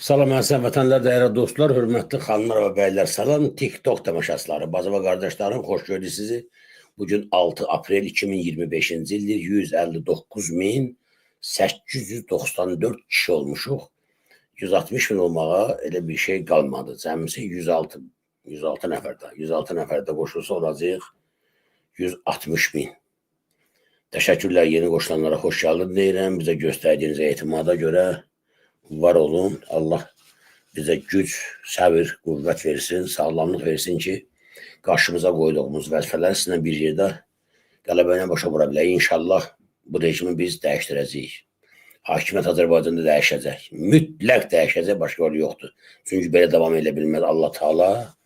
Salam əziz vətəndaşlar, dəyərli dostlar, hörmətli xanımlar və bəylər, salam TikTok tamaşaçıları, bacı və qardaşlarım, xoş gördük sizi. Bugün 6 aprel 2025-ci ildir, 159.894 kişi olmuşuq. 160 bin olmağa elə bir şey qalmadı. Cəmisi 106 nəfərdə. 106 nəfərdə qoşulsa olacaq 160 bin. Təşəkkürlər yeni qoşulanlara, xoş gəldin deyirəm. Bizə göstərdiyiniz etimada görə var olun. Allah bizə güc, səbir, qüvvət versin, sağlamlıq versin ki, qarşımıza qoyduğumuz vəzifələri sizinlə bir yerdə qələbə ilə başa vura bilək. İnşallah bu rejimi biz dəyişdirəcəyik. Hakimiyyət Azərbaycanda dəyişəcək. Mütləq dəyişəcək, başqa yolu yoxdur. Çünki belə davam edə bilməz. Allah Taala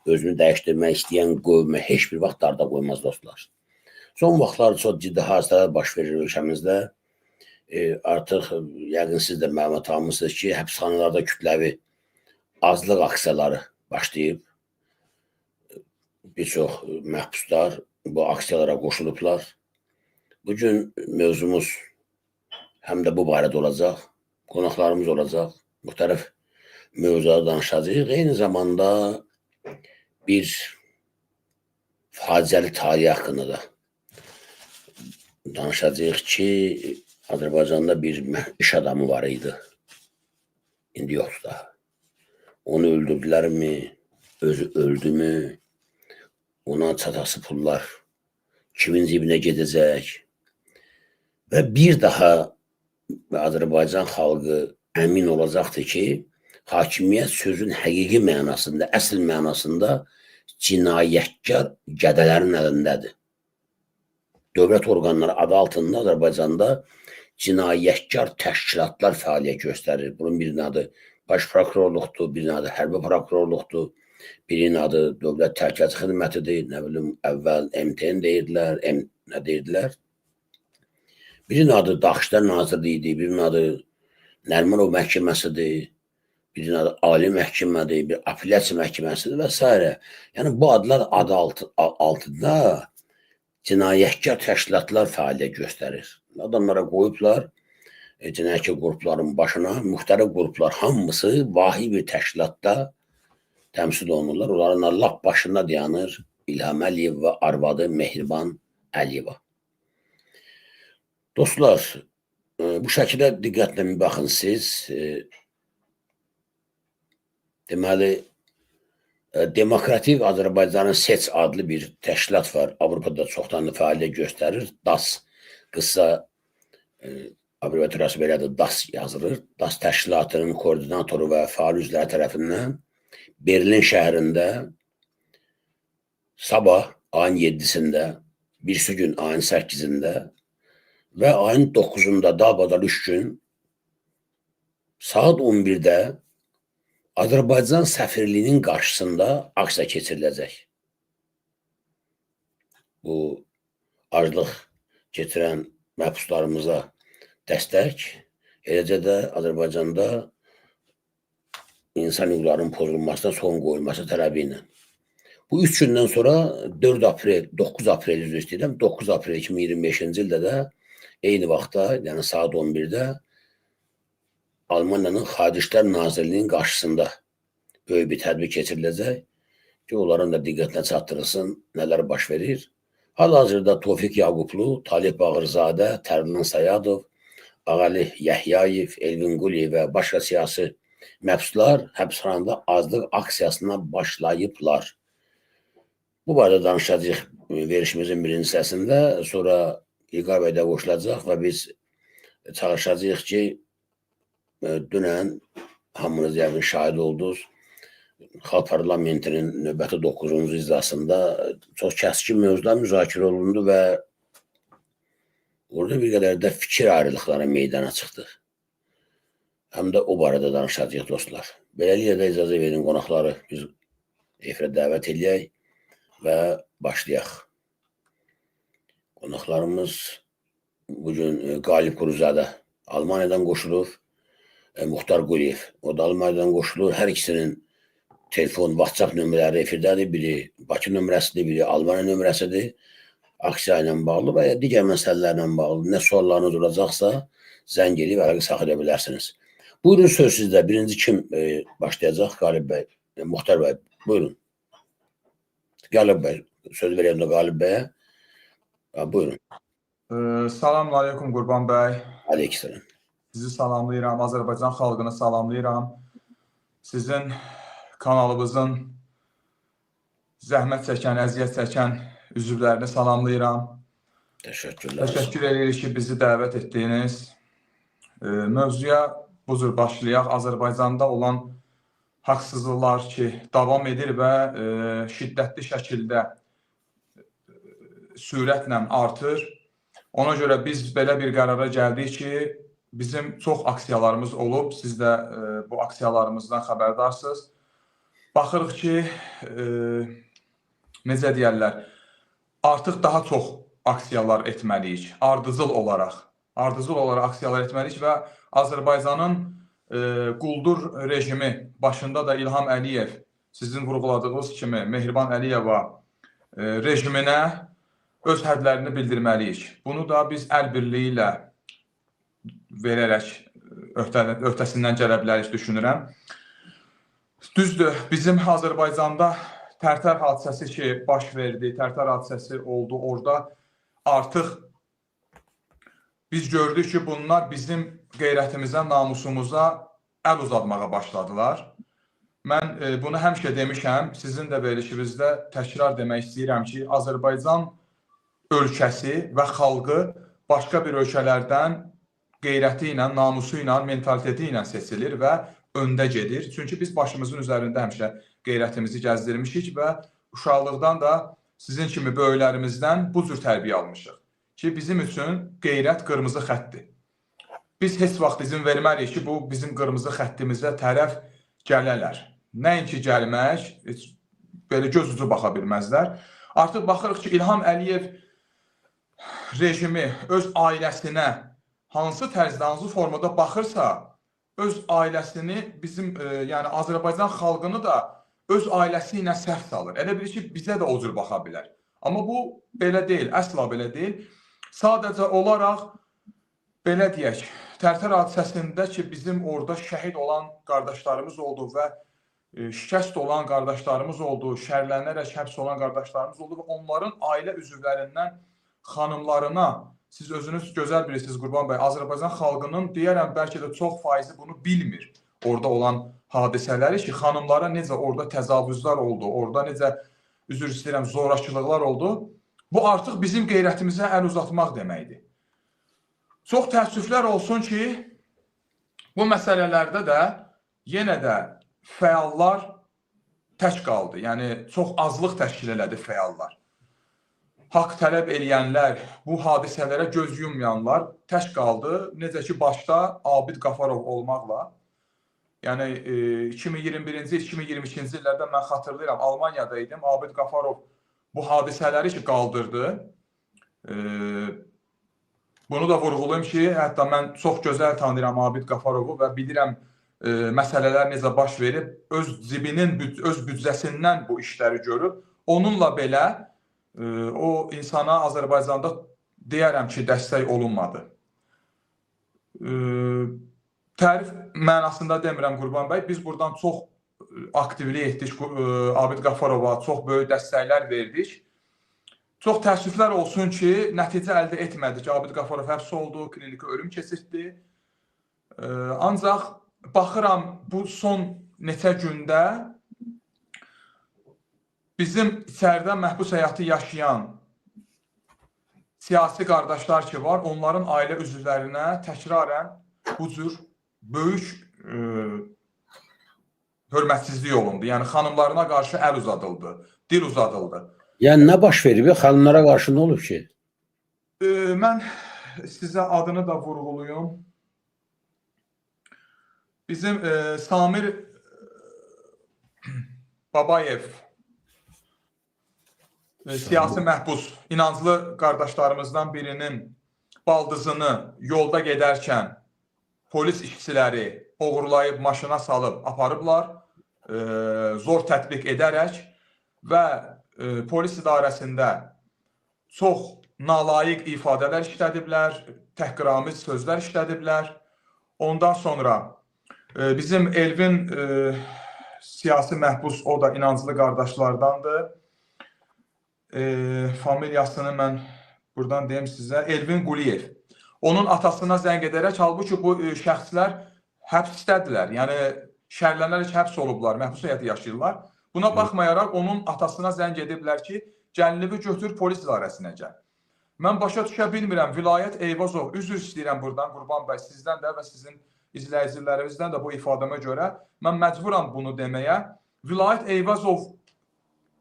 özünü dəyişdirmək istəyən qövmə heç bir vaxt darda qoymaz dostlar. Son vaxtlar çox ciddi hadisələr baş verir ölkəmizdə. Artıq yəqin siz də məlumat almışsınız ki, həbsxanalarda kütləvi azlıq aksiyaları başlayıb. Bir çox məhbuslar bu aksiyalara qoşulublar. Bugün mövzumuz həm də bu barədə olacaq, qonaqlarımız olacaq, müxtəlif mövzuları danışacağıq. Eyni zamanda bir faciəli tarih haqqında da danışacağıq ki, Azərbaycanda bir iş adamı var idi. İndi yoxdur da. Onu öldürdülərmi, özü öldümü, ona çatası pullar kimin cibinə gedəcək və bir daha Azərbaycan xalqı əmin olacaqdır ki, hakimiyyət sözün həqiqi mənasında, əsl mənasında cinayətkar gədələrin əlindədir. Dövlət orqanları adı altında Azərbaycanda cinayətkar təşkilatlar fəaliyyət göstərir. Bunun birinin adı baş prokurorluqdur, birinin adı hərbi prokurorluqdur, birinin adı dövlət təhlükəsizlik xidmətidir, nə bilim, əvvəl MTN deyirdilər, nə deyirdilər. Birinin adı Daxillər Nazirliyi idi, birinin adı Nərimanov məhkəməsidir, birinin adı Ali məhkəmədir, bir apellyasiya məhkəməsidir və s. Yəni bu adlar adı altında cinayətkar təşkilatlar fəaliyyət göstərir. Adamlara qoyublar, cinayətkar qrupların başına, müxtəlif qruplar hamısı vahi bir təşkilatda təmsil olunurlar. Onların lap başında dayanır İlham Əliyev və arvadı Mehriban Əliyeva. Dostlar, bu şəkilə diqqətlə bir baxın siz. Deməli, Demokratik Azərbaycanın Seç adlı bir təşkilat var. Avropada çoxdan fəaliyyət göstərir. DAS, qısa abreviaturası belədir, DAS yazılır. DAS təşkilatının koordinatoru və fəal üzvləri tərəfindən Berlin şəhərində sabah ayın 7-sində, birisi gün ayın 8-də və ayın 9-da dalbadal 3 gün saat 11-də Azərbaycan səfirliyinin qarşısında aksiya keçiriləcək. Bu, aclıq keçirən məhbuslarımıza dəstək, eləcə də Azərbaycanda insan hüquqlarının pozulmasına son qoyulması tələbi ilə. Bu 3 gündən sonra 9 aprel 2025-ci ildə də eyni vaxtda, yəni saat 11-də Almaniyanın Xarici İşlər Nazirliyinin qarşısında böyük bir tədbir keçiriləcək ki, onların da diqqətinə çatdırılsın, nələr baş verir. Hal-hazırda Tofiq Yaqublu, Talib Bağırzadə, Tərlan Sayadov, Ağali Yəhyayev, Elvin Quliyev və başqa siyasi məhbuslar həbsxanada azlıq aksiyasına başlayıblar. Bu barədə danışacağıq verişimizin birinci hissəsində, sonra İlqar bəy də qoşulacaq və biz çalışacağıq ki, dünən hamınız yəqin şahid oldunuz. Xalq Parlamentinin növbəti 9-cu iclasında çox kəskin mövzular müzakirə olundu və orada bir qədər də fikir ayrılıqları meydana çıxdı. Həm də o barədə danışacağıq dostlar. Beləliklə də icazə verin qonaqları biz efirə dəvət edək və başlayaq. Qonaqlarımız bugün Qalib Quruzadə Almaniyadan qoşulur. Muxtar Quliyev, o da Almaniyadan qoşulur. Hər ikisinin telefon, WhatsApp nömrələri efirdədir. Biri Bakı nömrəsidir, biri Almaniya nömrəsidir. Aksiya ilə bağlı və ya digər məsələlərlə bağlı nə suallarınız olacaqsa zəng edib əlaqə saxlaya bilərsiniz. Buyurun söz sizdə. Birinci kim başlayacaq? Qalib bəy, Muxtar bəy. Buyurun. Qalib bəy. Söz verəyim də Qalib bəyə. Buyurun. Salam aleykum Qurban bəy. Aleykümselam. Sizi salamlayıram. Azərbaycan xalqını salamlayıram. Sizin kanalımızın zəhmət çəkən, əziyyət çəkən üzvlərini salamlayıram. Təşəkkürlər. Təşəkkür edirik ki, bizi dəvət etdiniz. Mövzuya bu cür başlayaq. Azərbaycanda olan haqsızlıqlar ki, davam edir və şiddətli şəkildə sürətlə artır. Ona görə biz belə bir qərara gəldik ki, bizim çox aksiyalarımız olub. Siz də bu aksiyalarımızdan xəbərdarsınız. Baxırıq ki, necə deyərlər, artıq daha çox aksiyalar etməliyik. Ardıcıl olaraq aksiyalar etməliyik və Azərbaycanın quldur rejimi, başında da İlham Əliyev, sizin vurğuladığınız kimi Mehriban Əliyeva rejiminə öz hədlərini bildirməliyik. Bunu da biz əl birliyi ilə verərək öhdəsindən gələ bilərik düşünürəm. Düzdür, bizim Azərbaycanda Tərtər hadisəsi ki, baş verdi, Tərtər hadisəsi oldu. Orada artıq biz gördük ki, bunlar bizim qeyrətimizə, namusumuza əl uzatmağa başladılar. Mən bunu həmişə demişəm, sizin də verilişinizdə təkrar demək istəyirəm ki, Azərbaycan ölkəsi və xalqı başqa bir ölkələrdən qeyrəti ilə, namusu ilə, mentaliteti ilə seçilir və öndə gedir. Çünki biz başımızın üzərində həmişə qeyrətimizi gəzdirmişik və uşaqlıqdan da sizin kimi böyüklərimizdən bu cür tərbiyə almışıq. Ki, bizim üçün qeyrət qırmızı xəttdir. Biz heç vaxt izin verməliyik ki, bu bizim qırmızı xəttimizə tərəf gələrlər. Nəinki gəlmək, belə göz ucu baxa bilməzlər. Artıq baxırıq ki, İlham Əliyev rejimi öz ailəsinə hansı tərzdə, hansı formada baxırsa, öz ailəsini bizim, yəni Azərbaycan xalqını da öz ailəsi ilə səhv salır. Elə bilir ki, bizə də o cür baxa bilər. Amma bu belə deyil, əsla belə deyil. Sadəcə olaraq, belə deyək, Tərtər hadisəsində ki, bizim orada şəhid olan qardaşlarımız oldu və şikəst olan qardaşlarımız oldu, şərlənərək həbs olan qardaşlarımız oldu və onların ailə üzvlərindən xanımlarına, siz özünüz gözəl bilirsiniz Qurban bəy, Azərbaycan xalqının deyərəm bəlkə də çox faizi bunu bilmir. Orada olan hadisələri ki, xanımlara necə orada təcavüzlər oldu, orada necə, üzr istəyirəm, zorakılıqlar oldu. Bu artıq bizim qeyrətimizə əl uzatmaq deməkdir. Çox təəssüflər olsun ki, bu məsələlərdə də yenə də fəallar tək qaldı. Yəni, çox azlıq təşkil elədi fəallar. Haqq tələb eləyənlər, bu hadisələrə göz yummayanlar tək qaldı. Necə ki, başda Abid Qafarov olmaqla. Yəni, 2021-ci, 2022-ci illərdə mən xatırlayıram, Almaniyada idim. Abid Qafarov bu hadisələri ki, qaldırdı. Bunu da vurğulayım ki, hətta mən çox gözəl tanıyıram Abid Qafarovu və bilirəm məsələlər necə baş verib, öz cibinin, öz büdcəsindən bu işləri görüb. Onunla belə o insana Azərbaycanda deyərəm ki, dəstək olunmadı. Tərif mənasında demirəm Qurban bəy, biz buradan çox aktivlik etdik, Abid Qafarova çox böyük dəstəklər verdik. Çox təəssüflər olsun ki, nəticə əldə etmədik. Abid Qafarov həbs oldu, klinika ölüm keçirtdi. Ancaq baxıram bu son neçə gündə bizim içəridə məhbus həyatı yaşayan siyasi qardaşlar ki var, onların ailə üzvlərinə təkrarən bu cür böyük hörmətsizlik olundu. Yəni, xanımlarına qarşı əl uzadıldı, dil uzadıldı. Yəni, nə baş verib? Xanımlara qarşı nə olub ki? Mən sizə adını da vurğuluyum. Bizim Samir Babayev siyasi məhbus, inanclı qardaşlarımızdan birinin baldızını yolda gedərkən polis işçiləri oğurlayıb maşına salıb aparıblar, zor tətbiq edərək və polis idarəsində çox nalayiq ifadələr işlədiblər, təhqiramiz sözlər işlədiblər. Ondan sonra Bizim Elvin siyasi məhbus, o da inanclı qardaşlardandır. Familiyasını mən buradan deyim sizə. Elvin Quliyev. Onun atasına zəng edərək, halbuki bu şəxslər həbsdədirlər. Yəni şərlənərək həbs olublar, məhbus həyatı yaşayırlar. Buna baxmayaraq onun atasına zəng ediblər ki, gəlinivi götür polis idarəsinə gəl. Mən başa düşə bilmirəm, Vilayət Eyvazov, üzr istəyirəm buradan Qurban bəy sizdən də və sizin izləyicilərimizdən də bu ifadəmə görə mən məcburam bunu deməyə. Vilayət Eyvazov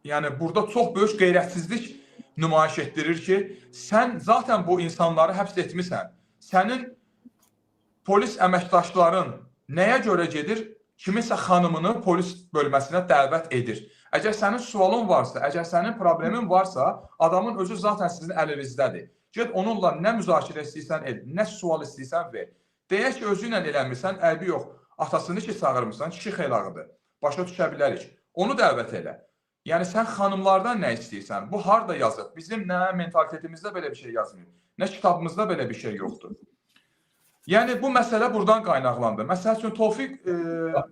yəni burada çox böyük qeyrətsizlik nümayiş etdirir ki, sən zaten bu insanları həbs etmisən. Sənin polis əməkdaşların nəyə görə gedir? Kiminsə xanımını polis bölməsinə dəvət edir. Əgər sənin sualın varsa, əgər sənin problemin varsa, adamın özü zaten sizin əlinizdədir. Get onunla nə müzakirə istəyirsən el, nə sual istəyirsən ver. Deyək ki, özü ilə eləmirsən, əlbi yox. Atasını ki çağırmırsan, kişi xeylağıdır. Başa düşə bilərik. Onu dəvət elə. Yəni sən xanımlardan nə istəyirsən? Bu harda yazıb? Bizim nə mentalitetimizdə belə bir şey yazmıyor. Nə kitabımızda belə bir şey yoxdur. Yəni bu məsələ buradan qaynaqlandı. Məsəl üçün Tofiq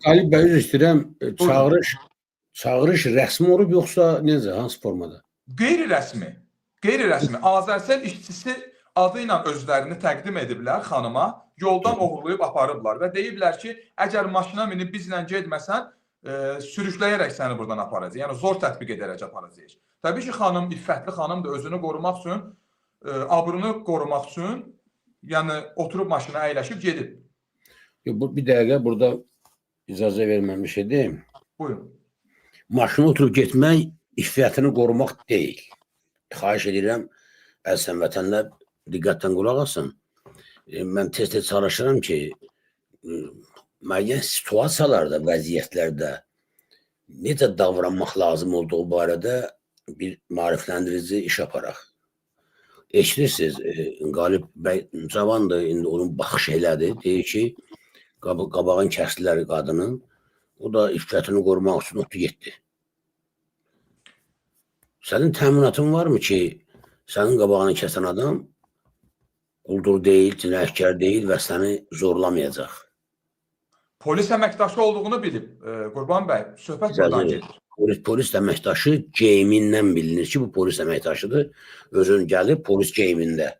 Qalib bəy, üzr istəyirəm, çağırış rəsmi olub yoxsa necə, hansı formada? Qeyri-rəsmi. Qeyri-rəsmi. Azərcəl işçisi adı ilə özlərini təqdim ediblər xanıma, yoldan oğurlayıb aparıblar və deyiblər ki, əgər maşına minib bizlə getməsən, sürükləyərək səni buradan aparacaq. Yəni zor tətbiq edərək aparacaq. Təbii ki, xanım, iffətli xanım da özünü qorumaq üçün, abrını qorumaq üçün, yəni oturub maşına əyləşib gedib. Bir dəqiqə burada icazə verməmiş edim. Buyurun. Maşına oturub getmək iffətini qorumaq deyil. Xahiş edirəm, əziz vətənlər diqqətdən qulaq asın. Mən tez-tez çalışıram ki, müəyyən situasiyalarda, vəziyyətlərdə necə davranmaq lazım olduğu barədə bir maarifləndirici iş aparaq. Eşidirsiniz, Qalib bəy cavandır, indi onun baxış elədir. Deyir ki, qabağın kəsdilər qadının, o da iffətini qorumaq üçün otu getdi. Sənin təminatın varmı ki, sənin qabağını kəsən adam quldur deyil, cinayətkar deyil və səni zorlamayacaq? Polis əməkdaşı olduğunu bilib, Qurban bəy, söhbət buradan gedir. Polis əməkdaşı geyimindən bilinir ki, bu polis əməkdaşıdır. Özün gəlib polis geyimində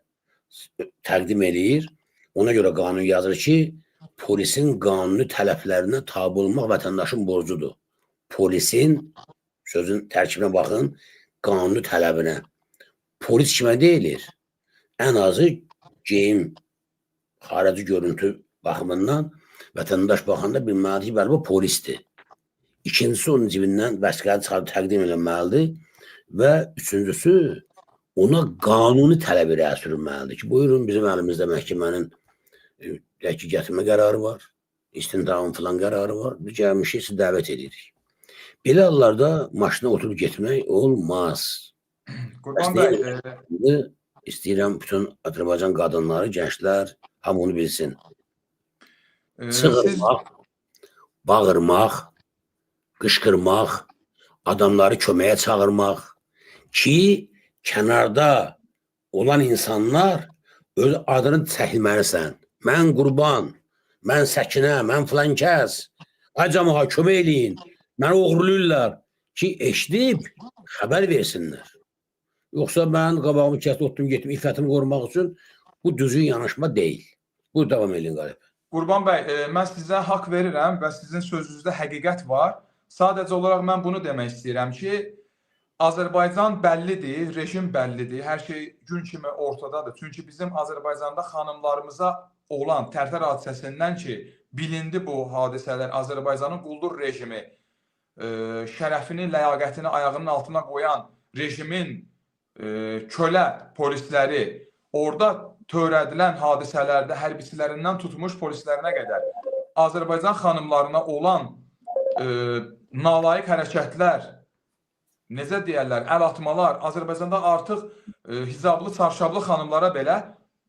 təqdim edir. Ona görə qanun yazır ki, polisin qanuni tələblərinə tabi olmaq vətəndaşın borcudur. Polisin, sözün tərkibinə baxın, qanuni tələbinə. Polis kimə deyilir? Ən azı geyim, xarici görüntü baxımından vətəndaş baxanda bilməlidir ki, bu polisdir. İkincisi, onun cibindən vəsiqəni çıxarıb təqdim edilməlidir və üçüncüsü, ona qanuni tələb irəli sürülməlidir ki, buyurun, bizim əlimizdə məhkəmənin gətirmə qərarı var, istintaqın filan qərarı var, biz gəlmişik, sizi dəvət edirik. Belə hallarda maşına oturub getmək olmaz. Qurban bəy, istəyirəm bütün Azərbaycan qadınları, gənclər, hamı onu bilsin. Çığırmaq, bağırmaq, qışqırmaq, adamları köməyə çağırmaq ki, kənarda olan insanlar öz adını çəkilməlisən. Mən Qurban, mən Səkinə, mən filan kəs, acamağa kömək eləyin, məni oğurluyurlar ki, eşidib xəbər versinlər. Yoxsa mən qabağımı kəsdi, otdum, getdim, iffətimi qorumaq üçün bu düzgün yanaşma deyil. Bu davam edin, Qalib. Qurban bəy, mən sizə haqq verirəm və sizin sözünüzdə həqiqət var. Sadəcə olaraq mən bunu demək istəyirəm ki, Azərbaycan bəllidir, rejim bəllidir, hər şey gün kimi ortadadır. Çünki bizim Azərbaycanda xanımlarımıza olan tərtər hadisəsindən ki, bilindi bu hadisələr, Azərbaycanın quldur rejimi, şərəfini, ləyaqətini ayağının altına qoyan rejimin kölə polisləri, orada törədilən hadisələrdə hərbiçilərindən tutmuş polislərinə qədər Azərbaycan xanımlarına olan nalayiq hərəkətlər, necə deyərlər, əl atmalar, Azərbaycanda artıq hicablı, çarşablı xanımlara belə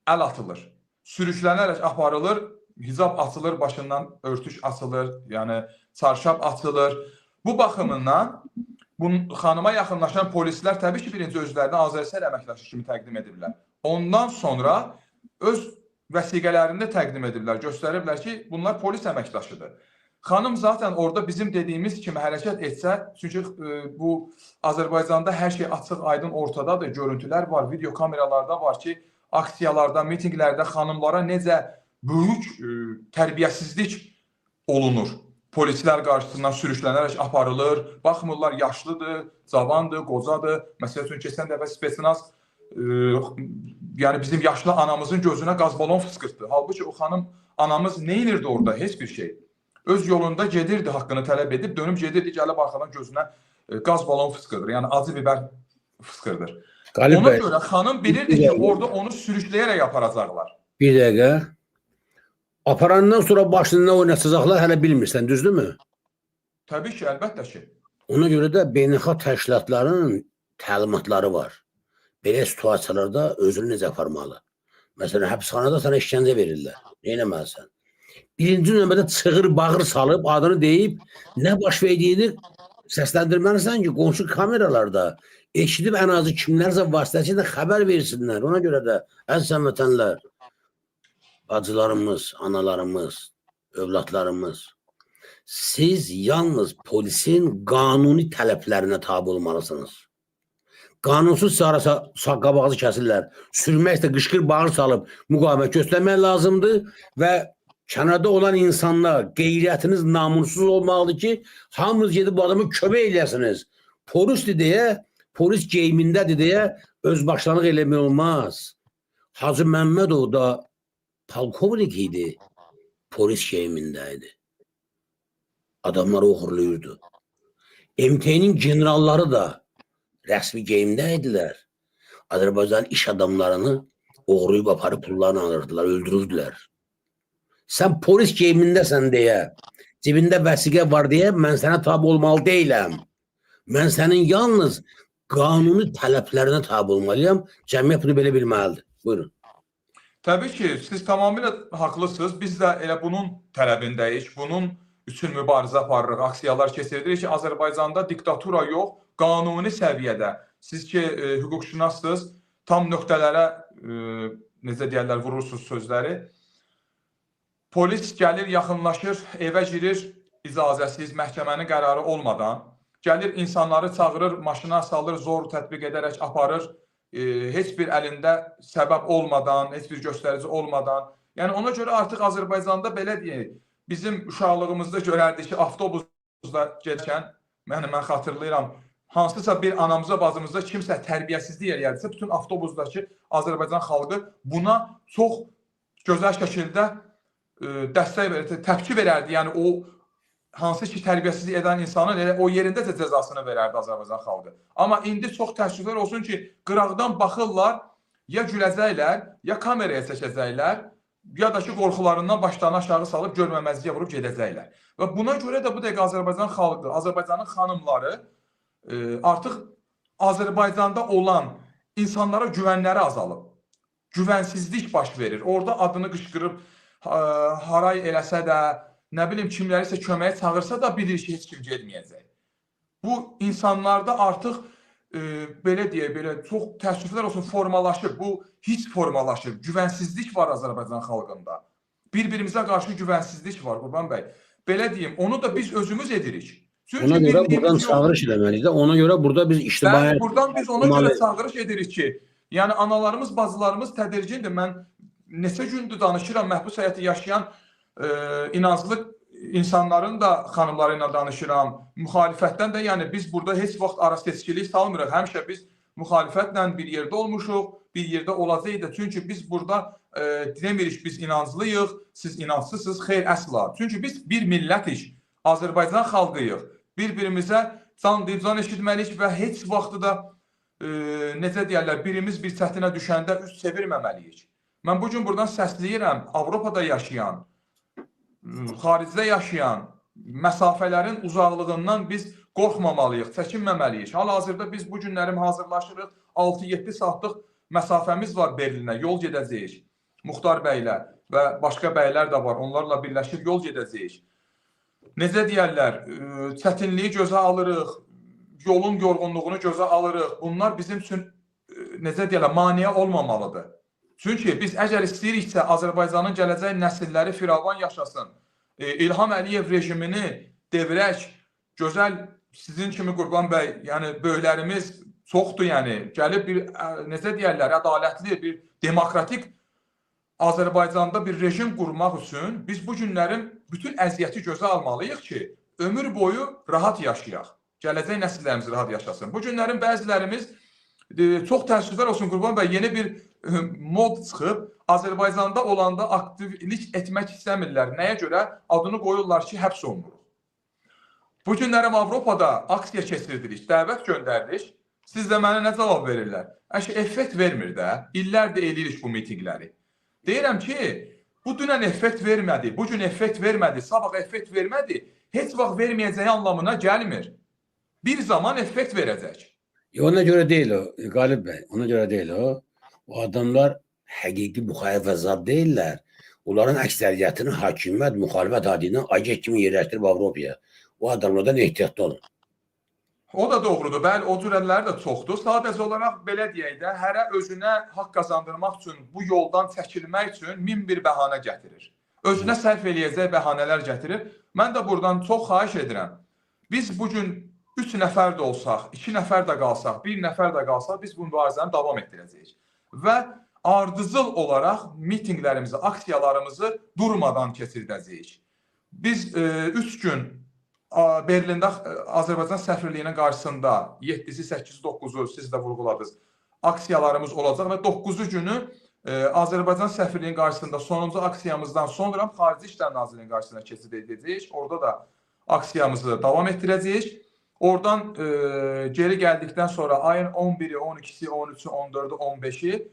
əl atılır. Sürüklənərək aparılır, hicab açılır, başından örtük açılır, yəni çarşab açılır. Bu baxımından bu xanıma yaxınlaşan polislər təbii ki, birinci özlərini Azərbaycan əməkdaşı kimi təqdim edirlər. Ondan sonra öz vəsiqələrini təqdim ediblər, göstəriblər ki, bunlar polis əməkdaşıdır. Xanım zaten orada bizim dediyimiz kimi hərəkət etsə, çünki bu Azərbaycanda hər şey açıq, aydın ortadadır, görüntülər var, video kameralarda var ki, aksiyalarda, mitinqlərdə xanımlara necə böyük tərbiyəsizlik olunur. Polislər qarşısından sürüklənərək aparılır, baxmırlar, yaşlıdır, cavandır, qocadır. Məsəl üçün, keçən dəfə spetnaz yəni bizim yaşlı anamızın gözünə qaz balon fıskırtdı. Halbuki o xanım anamız neynirdi orada? Heç bir şey. Öz yolunda gedirdi, haqqını tələb edib, dönüb gedirdi, gəlib arxadan gözünə qaz balon fıskırdır. Yəni acı biber fıskırdır. Ona görə xanım bilirdi ki, orada onu sürükləyərək aparacaqlar. Bir dəqiqə. Aparandan sonra başında oynatacaqlar, hələ bilmirsən, düzdürmü? Təbii ki, əlbəttə ki. Ona görə də beynəlxalq təşkilatların təlimatları var. Belə situasiyalarda özünü necə aparmalı? Məsələn, həbsxanada sana işgəncə verirlər. Neynəməlisən? Birinci növbədə çığır, bağır salıb, adını deyib, nə baş verdiyini səsləndirməlisən ki, qonşu kameralarda eşidib ən azı kimlərsə vasitəsilə xəbər versinlər. Ona görə də əziz həmvətənlər, bacılarımız, analarımız, övladlarımız, siz yalnız polisin qanuni tələblərinə tabi olmalısınız. Qanunsuz sarasa qabağızı kəsirlər, sürmək istə qışqır bağır salıb müqavimət göstərmək lazımdır və kənarda olan insanlar qeyrətiniz namussuz olmalıdır ki, hamınız gedib bu adamı kömək eləyəsiniz. Polisdir deyə, polis geyimindədir deyə özbaşlanıq eləmək olmaz. Hacı Məmmədov da polkovnik idi, polis geyimindəydi. Adamları uğurluyurdu. MT-nin generalları da rəsmi geyimdə idilər. Azərbaycan iş adamlarını uğurlayıb aparıb pullarını alırdılar, öldürürdülər. Sən polis geyimindəsən deyə, cibində vəsiqə var deyə mən sənə tabi olmalı deyiləm. Mən sənin yalnız qanuni tələblərinə tabi olmalıyam. Cəmiyyət bunu belə bilməlidir. Buyurun. Təbii ki, siz tamamilə haqlısınız. Biz də elə bunun tələbindəyik. Bunun üçün mübarizə aparırıq, aksiyalar keçiririk ki, Azərbaycanda diktatura yox, qanuni səviyyədə. Siz ki, hüquqşünassınız, tam nöqtələrə, necə deyərlər, vurursunuz sözləri. Polis gəlir, yaxınlaşır, evə girir, icazəsiz, məhkəmənin qərarı olmadan. Gəlir, insanları çağırır, maşına salır, zor tətbiq edərək aparır. Heç bir əlində səbəb olmadan, heç bir göstərici olmadan. Yəni, ona görə artıq Azərbaycanda belə deyək, bizim uşaqlığımızda görərdik ki, avtobusda gedərkən, mən xatırlayıram, hansısa bir anamıza, bacımıza kimsə tərbiyəsizlik eləyərdisə, bütün avtobusdakı Azərbaycan xalqı buna çox gözəl şəkildə dəstək verərdi, təpki verərdi. Yəni, o hansı ki, tərbiyəsizlik edən insanın elə o yerindəcə cəzasını verərdi Azərbaycan xalqı. Amma indi çox təəssüflər olsun ki, qıraqdan baxırlar, ya güləcəklər, ya kameraya çəkəcəklər, ya da ki, qorxularından başlarını aşağı salıb görməməzliyə vurub gedəcəklər. Və buna görə də bu dəqiqə Azərbaycan xalqı, Azərbaycanın xanımları artıq Azərbaycanda olan insanlara güvənləri azalıb. Güvənsizlik baş verir. Orada adını qışqırıb, haray eləsə də, nə bilim, kimlərisə köməyə çağırsa da bilir ki, heç kim gedməyəcək. Bu insanlarda artıq belə deyək, belə çox təəssüflər olsun, formalaşıb. Bu hiç formalaşıb. Güvənsizlik var Azərbaycan xalqında. Bir-birimizə qarşı güvənsizlik var, Qurban bəy. Belə deyim, onu da biz özümüz edirik. Ona görə buradan çağırış eləməliyik də, ona görə burada biz ictimai... Buradan biz ona görə çağırış edirik ki, yəni analarımız, bacılarımız tədirgindir. Mən neçə gündür danışıram, məhbus həyatı yaşayan inanclı insanların da xanımları ilə danışıram. Müxalifətdən də, yəni biz burada heç vaxt ara seçkilik salmırıq. Həmişə biz müxalifətlə bir yerdə olmuşuq, bir yerdə olacaqdı. Çünki biz burada demirik biz inanclıyıq, siz inançsızsınız, xeyr, əsla. Çünki biz bir millətik, Azərbaycan xalqıyıq. Bir-birimizə can deyib, can eşitməliyik və heç vaxtı da necə deyərlər, birimiz bir çətinə düşəndə üst çevirməməliyik. Mən bugün buradan səsləyirəm, Avropada yaşayan, xaricdə yaşayan, məsafələrin uzaqlığından biz qorxmamalıyıq, çəkinməməliyik. Hal-hazırda biz bu günlərim hazırlaşırıq, 6-7 saatlıq məsafəmiz var Berlinə, yol gedəcəyik. Muxtar bəylə və başqa bəylər də var, onlarla birləşib yol gedəcəyik. Necə deyərlər, çətinliyi gözə alırıq, yolun yorğunluğunu gözə alırıq. Bunlar bizim üçün, necə deyərlər, maneə olmamalıdır. Çünki biz əgər istəyiriksə Azərbaycanın gələcək nəsilləri firavan yaşasın, İlham Əliyev rejimini devirək, gözəl sizin kimi Qurban bəy, yəni böyüklərimiz çoxdur, yəni gəlib bir necə deyirlər, ədalətli bir demokratik Azərbaycanda bir rejim qurmaq üçün biz bu günlərin bütün əziyyəti gözə almalıyıq ki, ömür boyu rahat yaşayaq. Gələcək nəsillərimiz rahat yaşasın. Bu günlərin bəzilərimiz çox təəssüflər olsun Qurban bəy, yeni bir mod çıxıb, Azərbaycanda olanda aktivlik etmək istəmirlər. Nəyə görə? Adını qoyurlar ki, həbs olunur. Bu günlərim Avropada aksiya keçirdirik, dəvət göndərdik. Siz də mənə nə cavab verirlər? Əşi, effekt vermir də, illərdir eləyirik bu mitinqləri. Deyirəm ki, bu dünən effekt vermədi, bu gün effekt vermədi, sabah effekt vermədi, heç vaxt verməyəcəyi anlamına gəlmir. Bir zaman effekt verəcək. Ona göre değil o Galip Bey. Ona göre değil o. O adamlar hakiki muhalif ve zat değiller. Onların ekseriyyətini hakimiyyət, müxalifət adını agent kimi yerləşdirib Avropaya. O adamlardan ehtiyatlı olun. O da doğrudur. Bəli, o cürələr də çoxdur. Sadəcə olaraq belə deyək də, hərə özünə haqq qazandırmaq üçün, bu yoldan çəkilmək üçün min bir bəhanə gətirir. Özünə sərf eləyəcək bəhanələr gətirir. Mən də buradan çox xahiş edirəm. Biz bugün 3 nəfər də olsaq, 2 nəfər də qalsaq, 1 nəfər də qalsaq, biz bu mübarizəni davam etdirəcəyik. Və ardıcıl olaraq mitinqlərimizi, aksiyalarımızı durmadan keçirdəcəyik. Biz 3 gün Berlində Azərbaycan səfirliyinin qarşısında 7-si, 8-si, 9-u siz də vurğuladınız, aksiyalarımız olacaq və 9-cu günü Azərbaycan səfirliyinin qarşısında sonuncu aksiyamızdan sonra Xarici İşlər Nazirliyinin qarşısına keçid edəcəyik. Orada da aksiyamızı davam etdirəcəyik. Oradan geri gəldikdən sonra ayın 11-i, 12-si, 13-ü, 14-ü, 15-i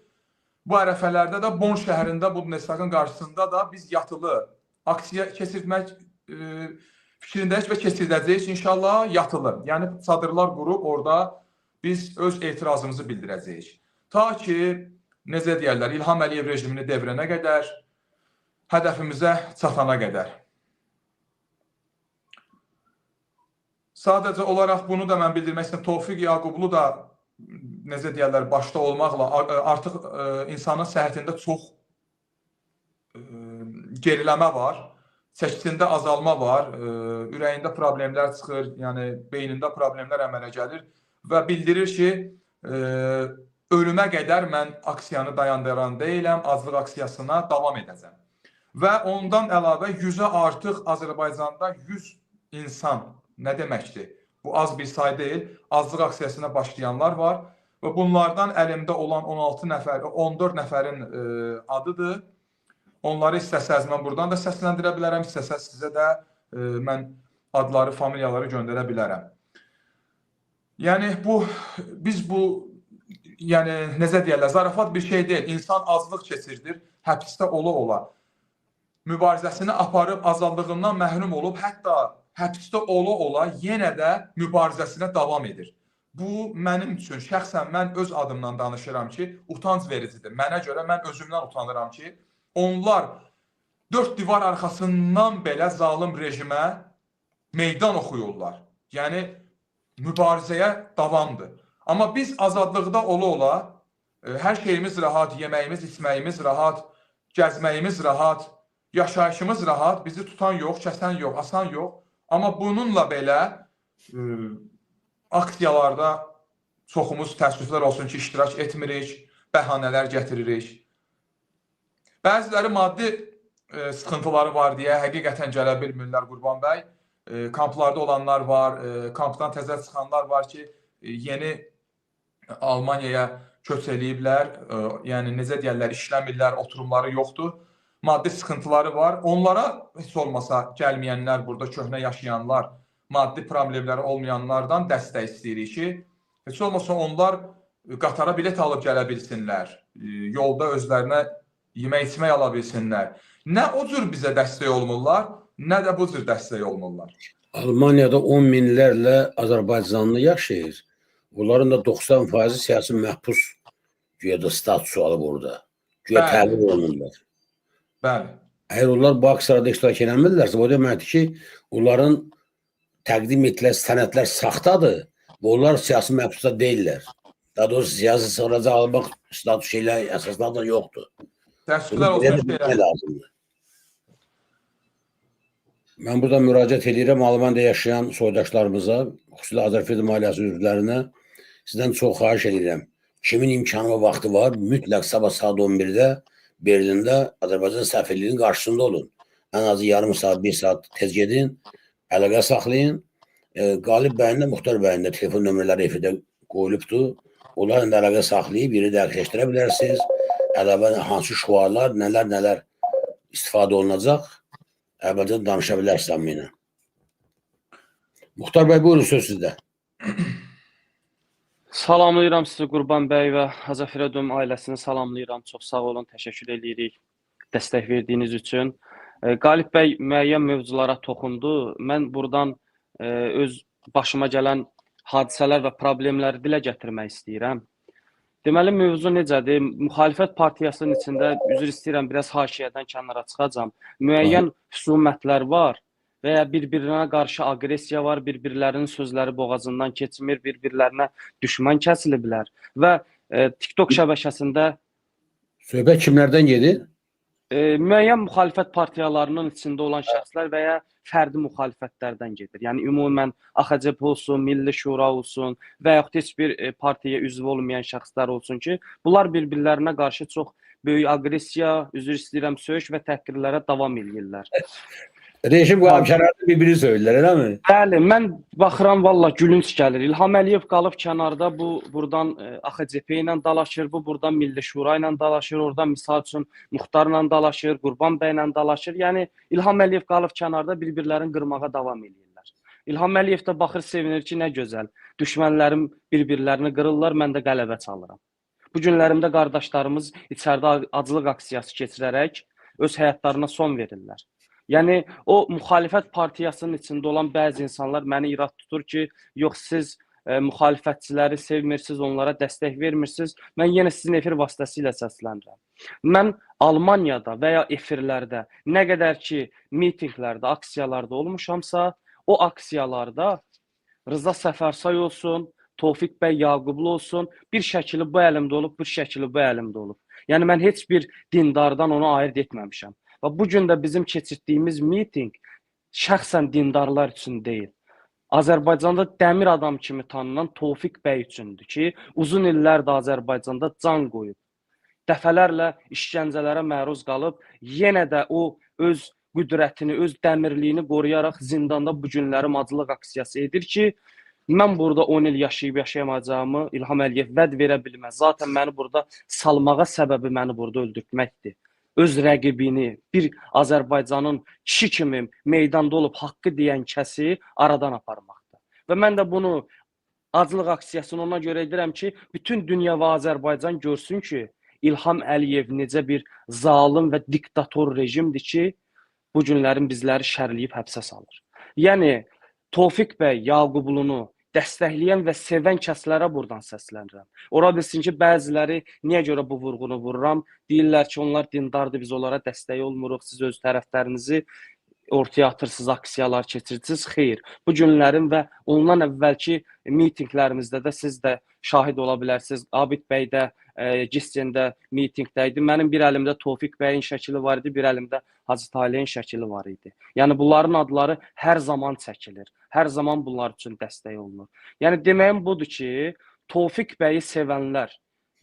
bu ərəfələrdə də Bon şəhərində bu Bundestagın qarşısında da biz yatılı aksiya keçirmək fikrindəyik və keçirdəcəyik inşallah yatılı. Yəni çadırlar qurub orada biz öz etirazımızı bildirəcəyik. Ta ki, necə deyərlər, İlham Əliyev rejimini devrənə qədər, hədəfimizə çatana qədər. Sadəcə olaraq bunu da mən bildirmək istəyirəm. Tofiq Yaqublu da necə deyərlər, başda olmaqla artıq insanın səhhətində çox geriləmə var, çəkisində azalma var, ürəyində problemlər çıxır, yəni beynində problemlər əmələ gəlir və bildirir ki, ölümə qədər mən aksiyanı dayandıran deyiləm, azlıq aksiyasına davam edəcəm. Və ondan əlavə 100-ə artıq Azərbaycanda 100 insan nə deməkdir? Bu az bir say deyil. Azlıq aksiyasına başlayanlar var və bunlardan əlimdə olan 16 nəfər, 14 nəfərin adıdır. Onları istəsəz mən buradan da səsləndirə bilərəm, istəsəz sizə də mən adları, familiyaları göndərə bilərəm. Yəni biz bu yəni necə deyirlər, zarafat bir şey deyil. İnsan azlıq keçirdir, həbsdə ola-ola. Mübarizəsini aparıb azadlığından məhrum olub, hətta həbsdə ola-ola yenə də mübarizəsinə davam edir. Bu mənim üçün, şəxsən mən öz adımdan danışıram ki, utanc vericidir. Mənə görə mən özümdən utanıram ki, onlar 4 divar arxasından belə zalım rejimə meydan oxuyurlar. Yəni mübarizəyə davamdır. Amma biz azadlıqda ola-ola hər şeyimiz rahat, yeməyimiz, içməyimiz rahat, gəzməyimiz rahat, yaşayışımız rahat, bizi tutan yox, kəsən yox, asan yox. Amma bununla belə aksiyalarda çoxumuz təəssüflər olsun ki, iştirak etmirik, bəhanələr gətiririk. Bəziləri maddi sıxıntıları var deyə həqiqətən gələ bilmirlər Qurban bəy. Kamplarda olanlar var, kampdan təzə çıxanlar var ki, yeni Almaniyaya köç eləyiblər, yəni necə deyərlər, işləmirlər, oturumları yoxdur. Maddi sıxıntıları var. Onlara heç olmasa gəlməyənlər, burada köhnə yaşayanlar, maddi problemləri olmayanlardan dəstək istəyirik ki, heç olmasa onlar qatara bilet alıb gələ bilsinlər, yolda özlərinə yemək içmək ala bilsinlər. Nə o cür bizə dəstək olmurlar, nə də bu cür dəstək olmurlar. Almaniyada 10 minlərlə Azərbaycanlı yaşayır. Onların da 90% siyasi məhbus güya da statusu alıb orada. Güya təlim olunurlar. Bəli. Əgər onlar bu aksiyada iştirak eləmirlərsə, o deməkdir ki, onların təqdim etdiyi sənədlər saxtadır və onlar siyasi məhbusda deyirlər. Daha doğrusu siyasi sığınacaq almaq Status şeyler əsaslar da yoxdur. Təəssüflər olsun Bunu şeylər. bilmək lazımdır. Mən burada müraciət edirəm Almaniyada yaşayan soydaşlarımıza, xüsusilə Azərfil Maliyyəsi üzvlərinə sizdən çox xahiş edirəm. Kimin imkanı və vaxtı var, mütləq sabah saat 11-də Berlində Azərbaycan səfirliyinin qarşısında olun. Ən azı yarım saat, bir saat tez gedin, əlaqə saxlayın. Qalib bəyin də, Muxtar bəyin də telefon nömrələri efidə qoyulubdur. Onlarla əlaqə saxlayıb, biri dəqiqləşdirə bilərsiniz. Əlavə hansı şüarlar, nələr istifadə olunacaq. Əvvəlcə danışa bilərsiniz amma ilə. Muxtar bəy, buyurun, söz sizdə. Salamlayıram sizi Qurban bəy və Azəfirədum ailəsini salamlayıram. Çox sağ olun, təşəkkür edirik dəstək verdiyiniz üçün. Qalib bəy müəyyən mövzulara toxundu. Mən buradan öz başıma gələn hadisələr və problemləri dilə gətirmək istəyirəm. Deməli, mövzu necədir? Müxalifət partiyasının içində, üzr istəyirəm, biraz haşiyədən kənara çıxacam. Müəyyən xüsumətlər var və ya bir-birinə qarşı agresiya var, bir-birlərinin sözləri boğazından keçmir, bir-birlərinə düşmən kəsiliblər. Və TikTok şəbəkəsində Söhbət kimlərdən gedir? Müəyyən müxalifət partiyalarının içində olan şəxslər və ya fərdi müxalifətlərdən gedir. Yəni, ümumən AXCP olsun, Milli Şura olsun və yaxud heç bir partiyaya üzv olmayan şəxslər olsun ki, bunlar bir-birlərinə qarşı çox böyük agresiya, üzr istəyirəm, söyüş və təhqirlərə davam edirlər. Rejim qavşararda bir-biri söylürlər, elə mi? Bəli, mən baxıram, valla gülünç gəlir. İlham Əliyev qalıb kənarda, bu buradan AXCP ilə dalaşır, bu buradan Milli Şura ilə dalaşır, oradan misal üçün Muxtarla dalaşır, Qurban bəylə dalaşır. Yəni, İlham Əliyev qalıb kənarda bir-birlərini qırmağa davam edirlər. İlham Əliyev də baxır, sevinir ki, nə gözəl. Düşmənlərim bir-birlərini qırırlar, mən də qələbə çalıram. Bu günlərimdə qardaşlarımız içəridə aclıq aksiyası keçirərək öz həyatlarına son verirlər. Yəni, o müxalifət partiyasının içində olan bəzi insanlar məni irad tutur ki, yox, siz müxalifətçiləri sevmirsiniz, onlara dəstək vermirsiniz. Mən yenə sizin efir vasitəsilə səslənirəm. Mən Almaniyada və ya efirlərdə nə qədər ki, mitinqlərdə, aksiyalarda olmuşamsa, o aksiyalarda Rıza Səfərsay olsun, Tofiq bəy Yaqublu olsun, bir şəkili bu əlimdə olub, bir şəkili bu əlimdə olub. Yəni, mən heç bir dindardan onu ayırt etməmişəm. Və bu gün də bizim keçirdiyimiz miting şəxsən dindarlar üçün deyil. Azərbaycanda dəmir adam kimi tanınan Tofiq bəy üçündür ki, uzun illərdir Azərbaycanda can qoyub. Dəfələrlə işgəncələrə məruz qalıb, yenə də o öz qüdrətini, öz dəmirliyini qoruyaraq zindanda bu günləri aclıq aksiyası edir ki, mən burada 10 il yaşayıb yaşayamayacağımı İlham Əliyev vəd verə bilməz. Zaten məni burada salmağa səbəbi məni burada öldürtməkdir. Öz rəqibini, bir Azərbaycanın kişi kimi meydanda olub haqqı deyən kəsi aradan aparmaqdır. Və mən də bunu aclıq aksiyasını ona görə edirəm ki, bütün dünya və Azərbaycan görsün ki, İlham Əliyev necə bir zalım və diktator rejimdir ki, bu günlərin bizləri şərləyib həbsə salır. Yəni, Tofiq bəy Yaqublunu dəstəkləyən və sevən kəslərə buradan səslənirəm. Ola bilsin ki, bəziləri niyə görə bu vurğunu vururam? Deyirlər ki, onlar dindardır, biz onlara dəstək olmuruq, siz öz tərəflərinizi ortaya atırsınız, aksiyalar keçirirsiniz. Xeyr, bu günlərin və ondan əvvəlki mitinqlərimizdə də siz də şahid ola bilərsiniz. Abid bəy də Giscində mitinqdə idi. Mənim bir əlimdə Tofiq bəyin şəkili var idi, bir əlimdə Hacı Talehin şəkili var idi. Yəni, bunların adları hər zaman çəkilir. Hər zaman bunlar üçün dəstək olunur. Yəni, deməyim budur ki, Tofiq bəyi sevənlər,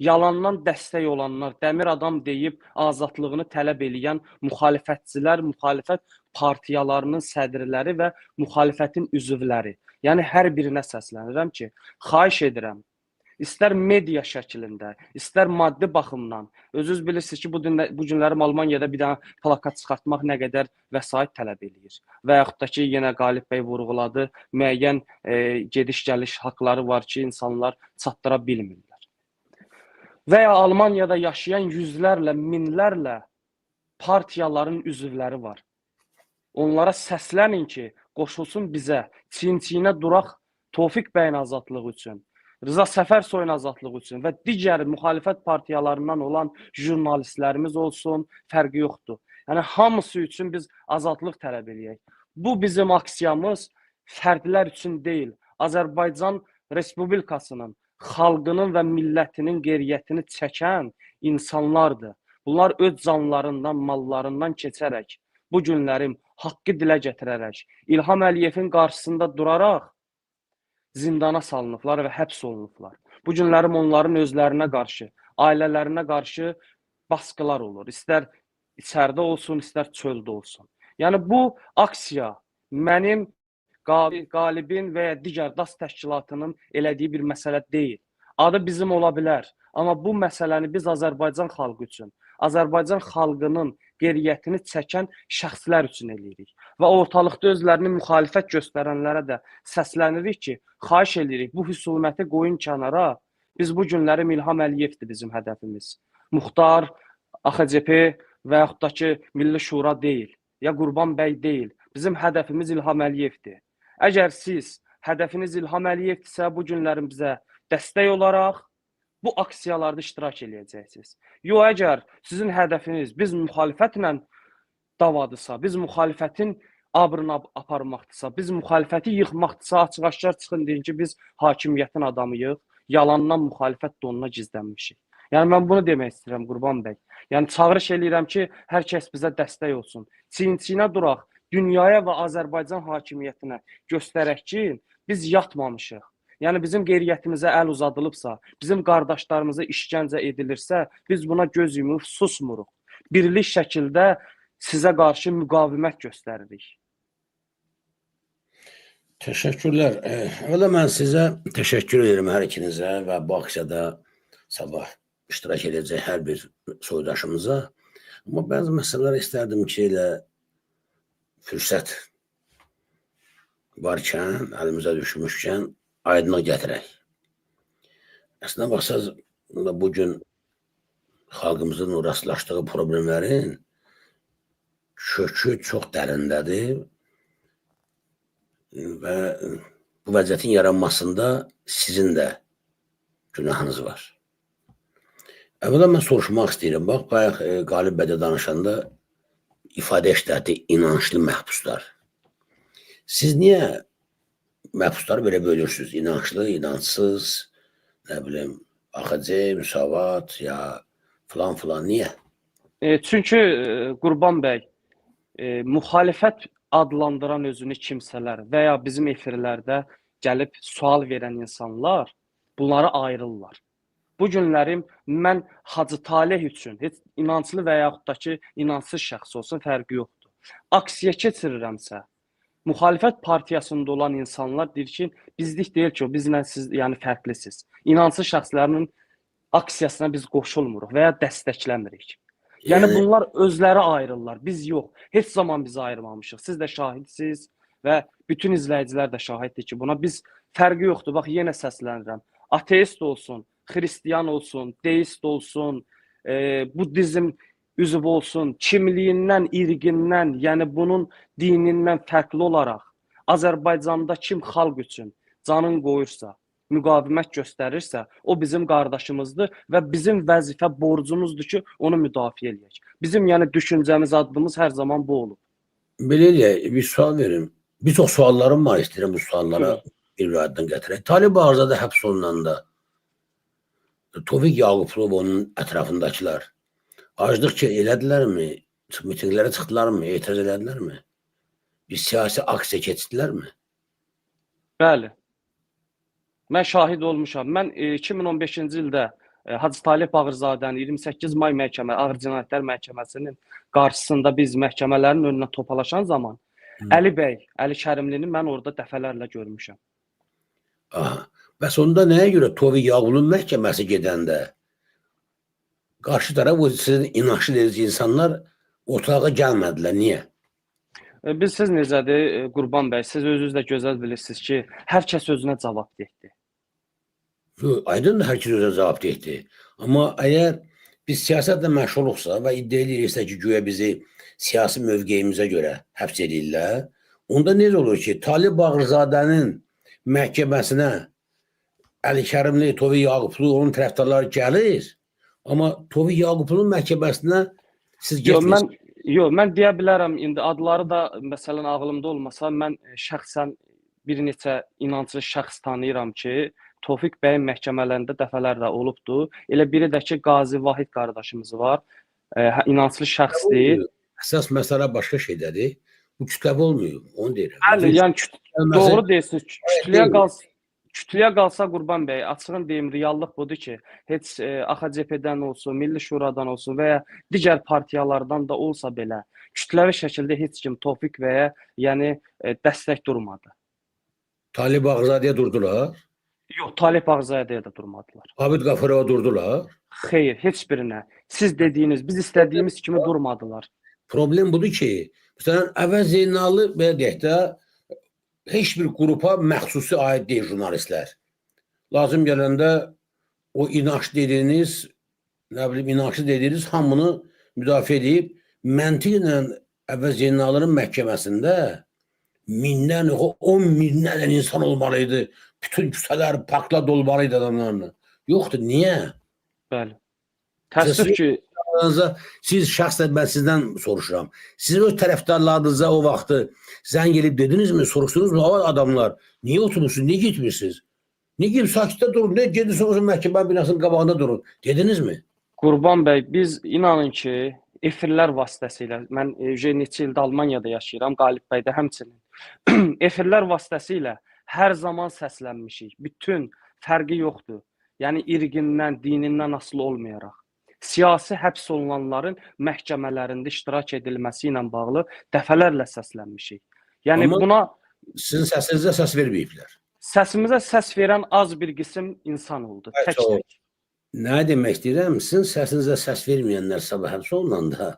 yalandan dəstək olanlar, dəmir adam deyib azadlığını tələb eləyən müxalifətçilər, müxalifət partiyalarının sədrləri və müxalifətin üzvləri. Yəni, hər birinə səslənirəm ki, xahiş edirəm, İstər media şəklində, istər maddi baxımdan. Özünüz bilirsiniz ki, bu günlərim Almaniyada bir dənə plakat çıxartmaq nə qədər vəsait tələb edir. Və yaxud da ki, yenə Qalib bəy vurğuladı, müəyyən gediş-gəliş haqları var ki, insanlar çatdıra bilmirlər. Və ya Almaniyada yaşayan yüzlərlə, minlərlə partiyaların üzvləri var. Onlara səslənin ki, qoşulsun bizə, çiyin-çiyinə duraq Tofiq bəyin azadlığı üçün. Rıza Səfərsoyun azadlığı üçün və digər müxalifət partiyalarından olan jurnalistlərimiz olsun, fərqi yoxdur. Yəni, hamısı üçün biz azadlıq tələb edək. Bu bizim aksiyamız fərdlər üçün deyil. Azərbaycan Respublikasının, xalqının və millətinin qeyriyyətini çəkən insanlardır. Bunlar öz canlarından, mallarından keçərək, bu günlərim haqqı dilə gətirərək, İlham Əliyevin qarşısında duraraq zindana salınıblar və həbs olunublar. Bu günlərim onların özlərinə qarşı, ailələrinə qarşı baskılar olur. İstər içəridə olsun, istər çöldə olsun. Yəni bu aksiya mənim Qalibin və ya digər DAS təşkilatının elədiyi bir məsələ deyil. Adı bizim ola bilər. Amma bu məsələni biz Azərbaycan xalqı üçün, Azərbaycan xalqının qeyriyyətini çəkən şəxslər üçün eləyirik. Və ortalıqda özlərini müxalifət göstərənlərə də səslənirik ki, xahiş edirik, bu husuməti qoyun kənara. Biz bu günlərim İlham Əliyevdir bizim hədəfimiz. Muxtar, AXCP və yaxud da ki, Milli Şura deyil, ya Qurban bəy deyil. Bizim hədəfimiz İlham Əliyevdir. Əgər siz hədəfiniz İlham Əliyevdirsə, bu günlərim bizə dəstək olaraq bu aksiyalarda iştirak edəcəksiniz. Yox, əgər sizin hədəfiniz biz müxalifətlə davadısa, biz müxalifətin abrını aparmaqdırsa, biz müxalifəti yıxmaqdırsa, açıq-aşkar çıxın deyin ki, biz hakimiyyətin adamıyıq, yalandan müxalifət donuna gizlənmişik. Yəni mən bunu demək istəyirəm Qurban bəy. Yəni çağırış eləyirəm ki, hər kəs bizə dəstək olsun. Çiyin-çiyinə duraq, dünyaya və Azərbaycan hakimiyyətinə göstərək ki, biz yatmamışıq. Yəni bizim qeyriyyətimizə əl uzadılıbsa, bizim qardaşlarımıza işgəncə edilirsə, biz buna göz yumub susmuruq. Birlik şəkildə sizə qarşı müqavimət göstəririk. Təşəkkürlər. Əvvəla mən sizə təşəkkür edirəm hər ikinizə və bu aksiyada sabah iştirak edəcək hər bir soydaşımıza. Amma bəzi məsələlər istərdim ki, elə fürsət varkən, əlimizə düşmüşkən aydına gətirək. Əslində baxsaq, bugün xalqımızın rastlaşdığı problemlərin kökü çox dərindədir və bu vəziyyətin yaranmasında sizin də günahınız var. Əvvəla mən soruşmaq istəyirəm. Bax, bayaq Qalib bədə danışanda ifadə işlədi inançlı məhbuslar. Siz niyə məhbusları belə bölürsünüz? İnançlı, inançsız, nə bilim, AXC, Müsavat ya filan, niyə? Çünki Qurban bəy, müxalifət adlandıran özünü kimsələr və ya bizim efirlərdə gəlib sual verən insanlar bunları ayrılırlar. Bu günlərim mən Hacı Taleh üçün heç inanclı və yaxud da ki, inançsız şəxs olsun fərqi yoxdur. Aksiya keçirirəmsə, müxalifət partiyasında olan insanlar deyir ki, bizlik deyil ki, bizlə siz yəni fərqlisiz. İnançsız şəxslərin aksiyasına biz qoşulmuruq və ya dəstəkləmirik. Yəni bunlar özləri ayrılırlar, biz yox. Heç zaman bizi ayırmamışıq. Siz də şahidsiniz və bütün izləyicilər də şahiddir ki, buna biz fərqi yoxdur. Bax, yenə səslənirəm. Ateist olsun, xristiyan olsun, deist olsun, buddizm üzv olsun, kimliyindən, irqindən, yəni bunun dinindən fərqli olaraq Azərbaycanda kim xalq üçün canın qoyursa, müqavimət göstərirsə, o bizim qardaşımızdır və bizim vəzifə borcumuzdur ki, onu müdafiə eləyək. Bizim yəni düşüncəmiz, addımız hər zaman bu olub. Belə eləyək, bir sual verim. Bir çox suallarım var, istəyirəm bu suallara bir aydın gətirək. Talib Ağzada həbs olunanda Tofiq Yaqublu və onun ətrafındakılar aclıq ki, elədilərmi? Mitinglərə çıxdılarmı? Etiraz elədilərmi? Bir siyasi aksiya keçirdilərmi? Bəli. Mən şahid olmuşam. Mən 2015-ci ildə Hacı Talib Bağırzadənin 28 may Ağır Cinayətlər Məhkəməsinin qarşısında biz məhkəmələrin önünə topalaşan zaman Əli bəy, Əli Kərimlini mən orada dəfələrlə görmüşəm. Aha. Bəs onda nəyə görə Tofiq Yaqublu'nun məhkəməsi gedəndə qarşı tərəf sizin inançlı edici insanlar otağa gəlmədilər? Niyə? Siz necədir Qurban bəy? Siz özünüz də gözəl bilirsiniz ki, hər kəs özünə cavab deyildi. Aydın da hər kəs özünə cavab deyildi. Amma əgər biz siyasətlə məşğuluqsa və iddia ediriksə ki, güya bizi siyasi mövqeyimizə görə həbs edirlər, onda necə olur ki, Talib Bağırzadənin məhkəməsinə Əli Kərimli, Tofiq Yaqublu, onun tərəfdarları gəlir, amma Tofiq Yaqublu'nun məhkəməsinə siz getmirsiniz. Yox, mən deyə bilərəm, indi adları da məsələn ağlımda olmasa, mən şəxsən bir neçə inanclı şəxs tanıyıram ki, Tofiq bəyin məhkəmələrində dəfələrlə olubdur. Elə biri də ki, Qazi Vahid qardaşımız var. İnanclı şəxsdir. Əsas məsələ başqa şeydədir. Bu kütləvi olmuyor, onu deyirəm. Bəli, yəni doğru deyirsiniz. Kütləyə qalsa Qurban bəy, açığın deyim, reallıq budur ki, heç AXCP-dən olsun, Milli Şuradan olsun və ya digər partiyalardan da olsa belə, kütləvi şəkildə heç kim Tofiq bəyə yəni dəstək durmadı. Talib Ağzadəyə durdular. Yox, Talib Ağzadəyə də durmadılar. Abid Qafurova durdular. Xeyr, heç birinə. Siz dediyiniz, biz istədiyimiz kimi durmadılar. Problem budur ki, məsələn, Əvəz Zeynalı belə deyək də, heç bir qrupa məxsusi aid deyil jurnalistlər. Lazım gələndə o inanç dediyiniz, nə bilim, inançlı dediyiniz hamını müdafiə edib, məntiqlə Əvəz Zeynalının məhkəməsində mindən, 10 minlərlə insan olmalıydı. Bütün küsələr parkla dolmalıydı adamlarla. Yoxdur, niyə? Bəli. Təəssüf ki, siz şəxsən mən sizdən soruşuram. Sizin öz tərəfdarlarınıza o vaxtı zəng gelib dedinizmi, soruşdunuzmu? Adamlar, niyə oturmuşsunuz, niyə getmirsiniz? Niyə gelib sakitdə durun, niyə gedirsiniz məhkəmə binasının qabağında durun? Dedinizmi? Qurban bəy, biz inanın ki, efirlər vasitəsilə, mən neçə ildə Almaniyada yaşayıram, Qalib bəy də həmçinin. Efirlər vasitəsilə hər zaman səslənmişik. Bütün fərqi yoxdur. Yəni irqindən, dinindən asılı olmayaraq. Siyasi həbs olunanların məhkəmələrində iştirak edilməsi ilə bağlı dəfələrlə səslənmişik. Yəni amma buna sizin səsinizə səs verməyiblər. Səsimizə səs verən az bir qism insan oldu. Tək-tək. Nə demək istəyirəm? Sizin səsinizə səs verməyənlər sabah həbs olunanda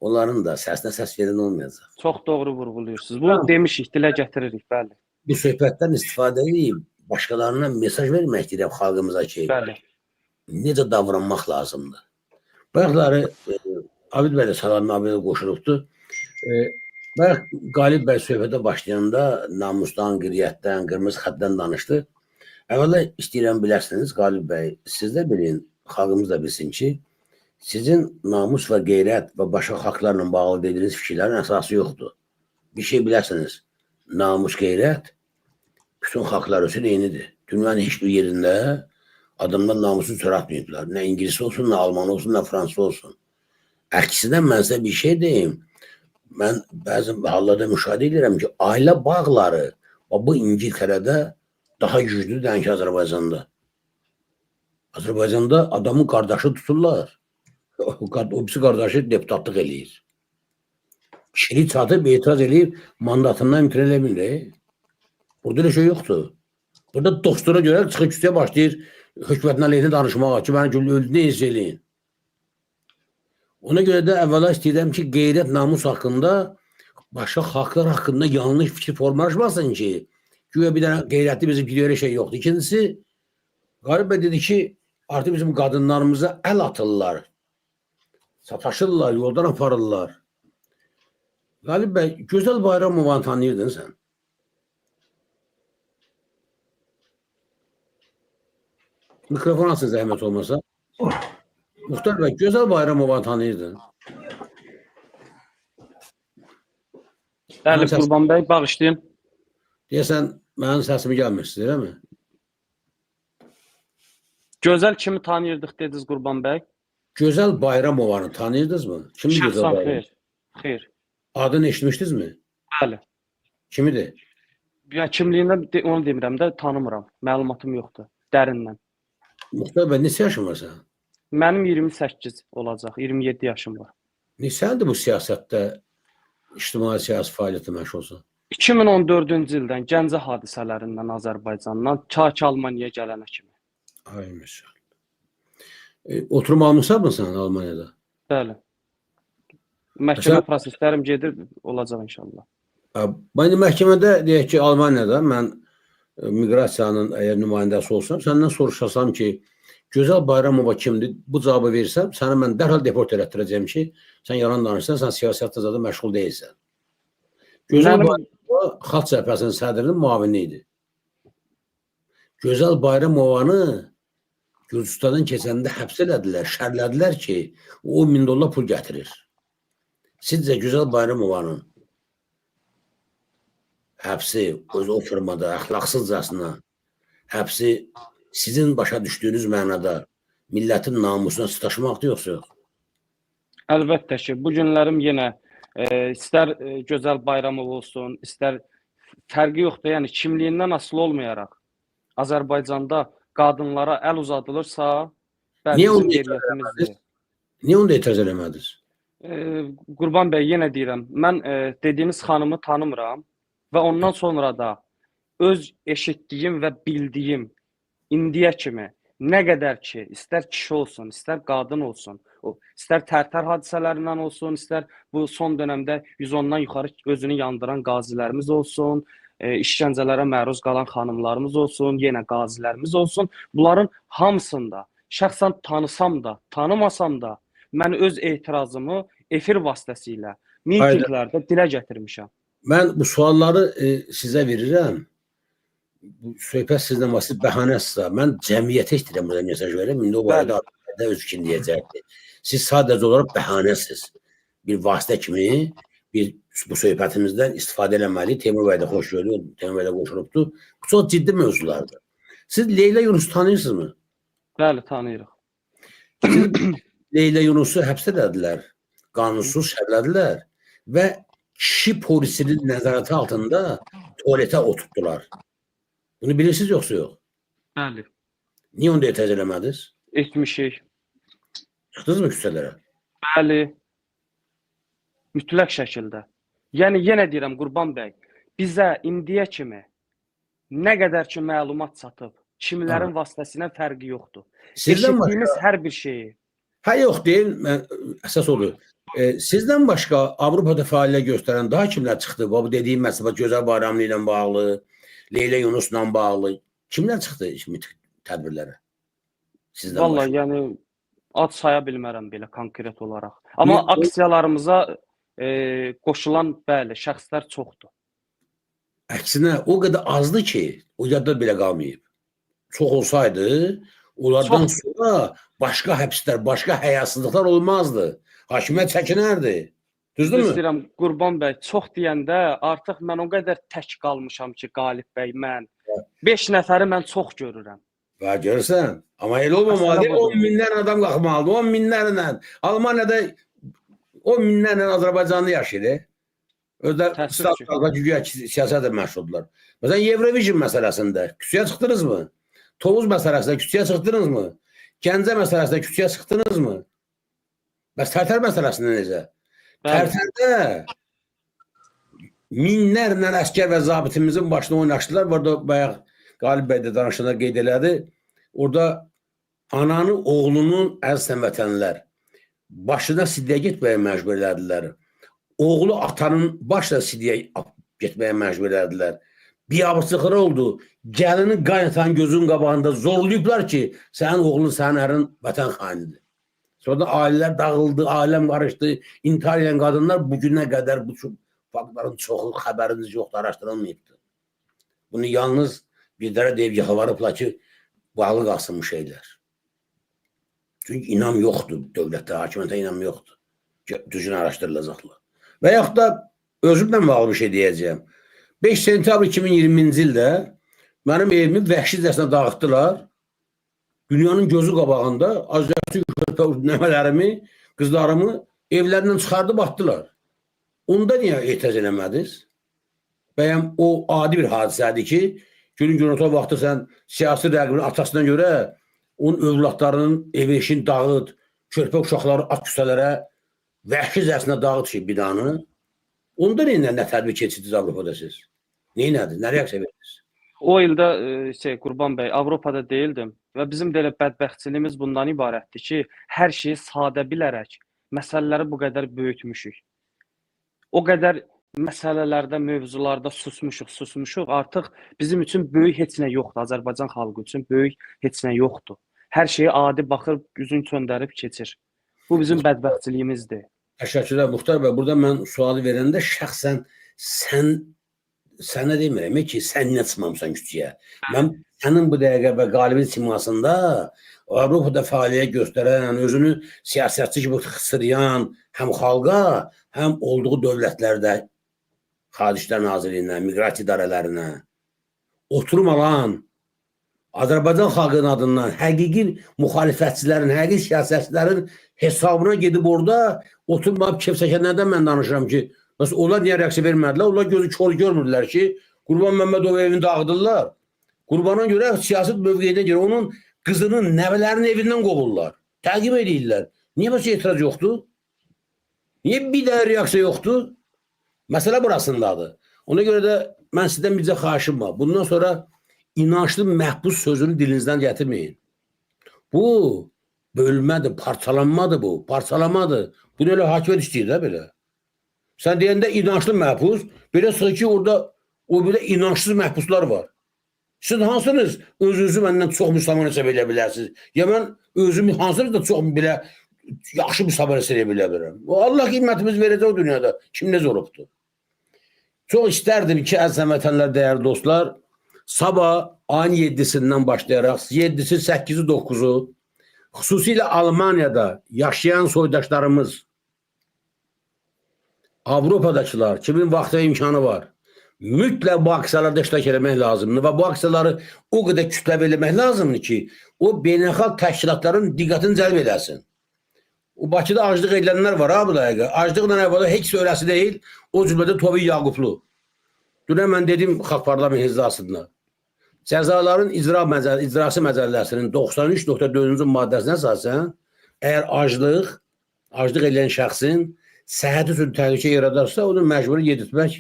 onların da səsinə səs verən olmayacaq. Çox doğru vurğulayırsınız. Bunu demişik, dilə gətiririk, bəli. Bu söhbətdən istifadə edib başqalarına mesaj vermək istəyirəm xalqımıza ki, Bəli. necə davranmaq lazımdır. Bayaqları Abid bəy də Salam Abidə qoşulubdur. Bayaq Qalib bəy söhbətə başlayanda namusdan, qiriyyətdən, qırmızı xətdən danışdı. Əvvəla istəyirəm bilərsiniz, Qalib bəy, siz də bilin, xalqımız da bilsin ki, sizin namus və qeyrət və başqa haqlarla bağlı dediyiniz fikirlərin əsası yoxdur. Bir şey bilərsiniz, namus, qeyrət bütün haqlar üçün eynidir. Dünyanın heç bir yerində adamlar namusunu çöratmayıblar. Nə İngilisi olsun, nə Alman olsun, nə Fransız olsun. Əksindən mən sizə bir şey deyim. Mən bəzi hallarda müşahidə edirəm ki, ailə bağları bu İngiltərədə daha güclüdür ki Azərbaycanda. Azərbaycanda adamın qardaşı tuturlar. O birisi qardaşı deputatlıq eləyir. Şiri çatıb, etiraz eləyib, mandatından imtina eləmir. Burada elə şey yoxdur. Burada dostlara görə çıxıb küsəyə başlayır, hökumətin əleyhinə danışmağa ki, mənə öldüyünü hiss eləyin. Ona görə də əvvəla istəyirəm ki, qeyrət, namus haqqında, başqa haqlar haqqında yanlış fikir formalaşmasın ki, güya bir dənə qeyrətli bizim gidiyor elə şey yoxdur. İkincisi, Qalib bəy dedi ki, artıq bizim qadınlarımıza əl atırlar, sataşırlar, yoldan aparırlar. Qalib bəy, Gözəl Bayramovanı tanıyırdın sən? Mikrofon açın zəhmət olmasa. Muxtar bəy, Gözəl Bayramovanı tanıyırdın? Bəli, Qurban bəy, bağışlayın. Deyəsən, mənim səsimi gəlmir sizə, eləmi? Gözəl kimi tanıyırdıq dediniz Qurban bəy? Gözəl Bayramovanı tanıyırdınızmı? Kimdir Gözəl Bayramov? Xeyr. Adını eşitmişdinizmi? Bəli. Kimidir? Ya kimliyindən onu demirəm də, tanımıram. Məlumatım yoxdur, dərindən. Muxtar bəy, neçə yaşın var sən? Mənim 28 olacaq, 27 yaşım var. Neçədir bu siyasətdə ictimai siyasi fəaliyyətə məşğulsan? 2014-cü ildən Gəncə hadisələrindən Azərbaycandan Çaki Almaniyaya gələnə kimi. Ay məsəl. Oturum almışsan mı sən Almaniyada? Bəli. Məhkəmə proseslərim gedir, olacaq inşallah. Bəli, məhkəmədə deyək ki, Almaniyada mən miqrasiyanın əgər nümayəndəsi olsam, səndən soruşasam ki, Gözəl Bayramova kimdir? Bu cavabı versəm, səni mən dərhal deport elətdirəcəm ki, sən yalan danışsan, sən siyasətdə zaten məşğul deyilsən. Gözəl Bayramova Xalq Cəbhəsinin sədrinin müavini idi. Gözəl Bayramovanı Gürcüstandan keçəndə həbs elədilər, şərlədilər ki, o $1000 pul gətirir. Sizcə Gözəl Bayramovanın həbsi, o firmada əxlaqsızcasına həbsi sizin başa düşdüyünüz mənada millətin namusuna sataşmaqdır yoxsa yox? Əlbəttə ki, bu günlərim yenə istər gözəl bayramı olsun, istər fərqi yoxdur, yəni kimliyindən asılı olmayaraq Azərbaycanda qadınlara əl uzadılırsa, bəli, Niyə bizim onu qeyriyyətimizdir. Niyə onu da etiraz eləmədiniz? Qurban bəy, yenə deyirəm, mən dediyiniz xanımı tanımıram və ondan sonra da öz eşitdiyim və bildiyim indiyə kimi nə qədər ki, istər kişi olsun, istər qadın olsun, istər Tərtər hadisələrindən olsun, istər bu son dönəmdə 110-dan yuxarı özünü yandıran qazilərimiz olsun, işgəncələrə məruz qalan xanımlarımız olsun, yenə qazilərimiz olsun, bunların hamısında şəxsən tanısam da, tanımasam da mən öz etirazımı efir vasitəsilə mitinqlərdə dilə gətirmişəm. Mən bu sualları sizə verirəm. Bu söhbət sizdən vasitə bəhanəsizsə, mən cəmiyyətə istəyirəm burada mesaj verirəm. İndi o barədə öz fikrini deyəcəkdir. Siz sadəcə olaraq bəhanəsiz bir vasitə kimi bu söhbətimizdən istifadə eləməli. Teymur bəy də xoş gördü, Teymur bəy də qoşulubdur. Bu çox ciddi mövzulardır. Siz Leyla Yunus tanıyırsınızmı? Bəli, tanıyırıq. Leyla Yunus'u həbsədədilər, qanunsuz şərlədilər və kişi polisinin nəzarəti altında tualetə oturtdular. Bunu bilirsiniz yoxsa yox? Bəli. Niyə onu da etiraz eləmədiniz? Etmişik. Çıxdınız mı küçələrə? Bəli. Mütləq şəkildə. Yəni, yenə deyirəm, Qurban bəy, bizə indiyə kimi nə qədər ki məlumat çatıb, kimlərin vasitəsilə fərqi yoxdur. Eşitdiyimiz hər bir şeyi. Hə, yox deyil, əsas odur. Sizdən başqa Avropada fəaliyyət göstərən daha kimlər çıxdı? Bu dediyim məsələ Gözəl Bayramlı ilə bağlı, Leyla Yunusla bağlı. Kimlər çıxdı tədbirlərə? Sizdən Vallahi, başqa. yəni, ad saya bilmərəm belə konkret olaraq. Amma aksiyalarımıza qoşulan, bəli, şəxslər çoxdur. Əksinə, o qədər azdır ki, o yadda belə qalmayıb. Çox olsaydı, onlardan sonra başqa həbslər, başqa həyasızlıqlar olmazdı. Hakimiyyət çəkinərdi. Düzdürmü? İstəyirəm, Qurban bəy, çox deyəndə artıq mən o qədər tək qalmışam ki, Qalib bəy, mən 5 nəfəri mən çox görürəm. Və görürsən, amma elə olmamalı, 10 minlərlə adam qalxmalıdır, 10 minlərlə. Almaniyada 10 minlərlə Azərbaycanlı yaşayır. Özlər statlarla güya siyasətlə məşğuldurlar. Məsələn, Eurovision məsələsində küçəyə çıxdınızmı? Tovuz məsələsində küçəyə çıxdınızmı? Gəncə məsələsində küçəyə çıxdınızmı? Bəs Tərtər məsələsində necə? Tərtərdə minlərlə əskər və zabitimizin başına oynaşdılar. Burada bayaq Qalib bəy də danışanda qeyd elədi. Orada ananı, oğlunun əziz həmvətənlər başına sidiyə getməyə məcbur elədilər. Oğlu atanın başına sidiyə getməyə məcbur elədilər. Biabırçılıqları oldu. Gəlini qaynatan gözün qabağında zorlayıblar ki, sənin oğlun, sənin ərin vətən xainidir. Sonra ailələr dağıldı, ailəm qarışdı, intihar edən qadınlar bugünə qədər bu faktların çoxu xəbəriniz yoxdur, araşdırılmayıbdır. Bunu yalnız bir dərə deyib yaxalarıblar ki, bağlı qalsın bu şeylər. Çünki inam yoxdur dövlətdə, hakimiyyətə inam yoxdur. Düzgün araşdırılacaqlar. Və yaxud da özümlə bağlı bir şey deyəcəyim. 5 sentyabr 2020-ci ildə mənim evimi vəhşicəsinə dağıtdılar. Dünyanın gözü qabağında azərbaycanlı nəvələrimi, qızlarımı evlərindən çıxardıb atdılar. Onda niyə etiraz eləmədiniz? Bəyəm o adi bir hadisədir ki, günün günorta vaxtı sən siyasi rəqibin atasına görə onun övladlarının evi eşini dağıt, körpə uşaqları at küçələrə vəhşicəsinə dağıt ki, binanı. Onda nə tədbir keçirdiniz Avropada siz? Neynədir? Nə reaksiya verdiniz? O ildə Qurban bəy, Avropada deyildim və bizim də elə bədbəxtçiliyimiz bundan ibarətdir ki, hər şeyi sadə bilərək məsələləri bu qədər böyütmüşük. O qədər məsələlərdə, mövzularda susmuşuq. Artıq bizim üçün böyük heç nə yoxdur. Azərbaycan xalqı üçün böyük heç nə yoxdur. Hər şeyi adi baxır, üzün çöndərib keçir. Bu bizim bədbəxtçiliyimizdir. Təşəkkürlər Muxtar bəy. Burada mən sualı verəndə şəxsən sənə demirəm ki, sən nə çıxmamısan küçəyə. Mən sənin bu dəqiqə və Qalibin simasında Avropada fəaliyyət göstərən, özünü siyasətçi kimi xısırlayan həm xalqa, həm olduğu dövlətlərdə Xarici İşlər Nazirliyinə, miqrasiya idarələrinə oturum alan Azərbaycan xalqının adından həqiqi müxalifətçilərin, həqiqi siyasətçilərin hesabına gedib orada oturmayıb kef çəkənlərdən mən danışıram ki, mesela onlar niyə reaksiya vermədilər? Onlar gözü kör görmürdülər ki, Qurban Məmmədov evini dağıdırlar. Qurbana görə siyasət mövqeyinə görə onun qızının, nəvələrinin evindən qovurlar. Təqib edirlər. Niyə başa etiraz yoxdur? Niyə bir daha reaksiya yoxdur? Məsələ burasındadır. Ona görə də mən sizdən bircə xahişim var. Bundan sonra inançlı məhbus sözünü dilinizdən gətirməyin. Bu bölmədir, parçalanmadır bu. Parçalamadır. Bunu elə hakimiyyət istəyir də belə. Sən deyəndə inançlı məhbus, belə sıx ki orada o belə inançsız məhbuslar var. Siz hansınız özünüzü məndən çox müsəlman hesab edə bilərsiniz? Ya mən özümü hansınız da çox belə yaxşı müsəlman hesab edə bilərəm? Allah qiymətimiz verəcək o dünyada. Kim necə olubdur? Çox istərdim ki, əziz həmvətənlər, dəyərli dostlar, sabah ayın 7-sindən başlayaraq 7-si, 8-i, 9-u xüsusilə Almaniyada yaşayan soydaşlarımız, Avropadakılar, kimin vaxtı və imkanı var, mütləq bu aksiyalarda iştirak eləmək lazımdır və bu aksiyaları o qədər kütləvi eləmək lazımdır ki, o beynəlxalq təşkilatların diqqətini cəlb edəsin. O Bakıda aclıq edilənlər var ha bu dəqiqə. Aclıqla əvvəla heç söyləsi deyil, o cümlədə Tobi Yaqublu. Dünən mən dedim Xalq Parlament iclasında. Cəzaların icrası məcəlləsinin 93.4-cü maddəsinə əsasən, əgər aclıq edilən şəxsin səhhəti üçün təhlükə yaradarsa, onu məcburi yedirtmək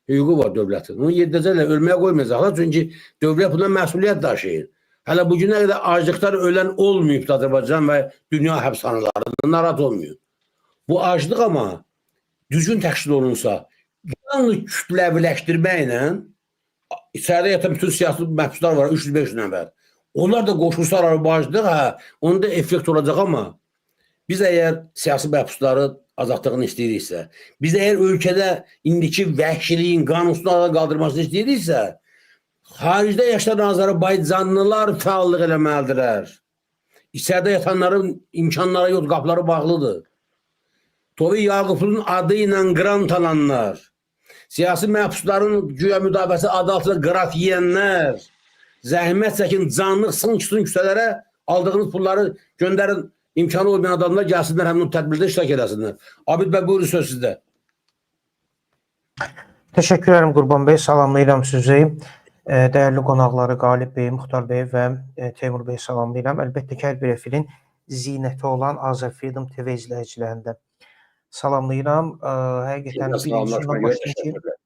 hüququ var dövlətin. Onu yedirəcəklər, ölməyə qoymayacaqlar, çünki dövlət bundan məsuliyyət daşıyır. Hələ bugünə qədər aclıqlar ölən olmayıb Azərbaycan və dünya həbsxanalarında, narahat olmuyor. Bu aclıq amma düzgün təşkil olunsa, yalnız kütləviləşdirməklə içəridə yatan bütün siyasi məhbuslar var, 300-500 nəfər. Onlar da qoşulsalar bu aclıq, onda effekt olacaq amma biz əgər siyasi məhbusları azadlığını istəyiriksə, biz əgər ölkədə indiki vəhşiliyin qanunsuz qaldırmasını istəyiriksə, xaricdə yaşayan Azərbaycanlılar fəallıq eləməlidirlər. İçəridə yatanların imkanları yox, qapıları bağlıdır. Tobi Yaqublu'nun adı ilə qrant alanlar, siyasi məhbusların güya müdafiəsi adı altında qraf yiyənlər, zəhmət çəkin, canlıq sın küçələrə aldığınız pulları göndərin, imkanı olmayan adamlar gəlsinlər, həmin o tədbirdə iştirak eləsinlər. Abid bəy, buyurun söz sizdə. Təşəkkür ederim Qurban bəy, salamlayıram sizi. Dəyərli qonaqları Qalib bəy, Muxtar bəy və Teymur bəy salamlayıram. Əlbəttə ki, hər bir efilin zinəti olan Azərfilm TV izləyicilərində salamlayıram. Həqiqətən birincindən başlayın ki,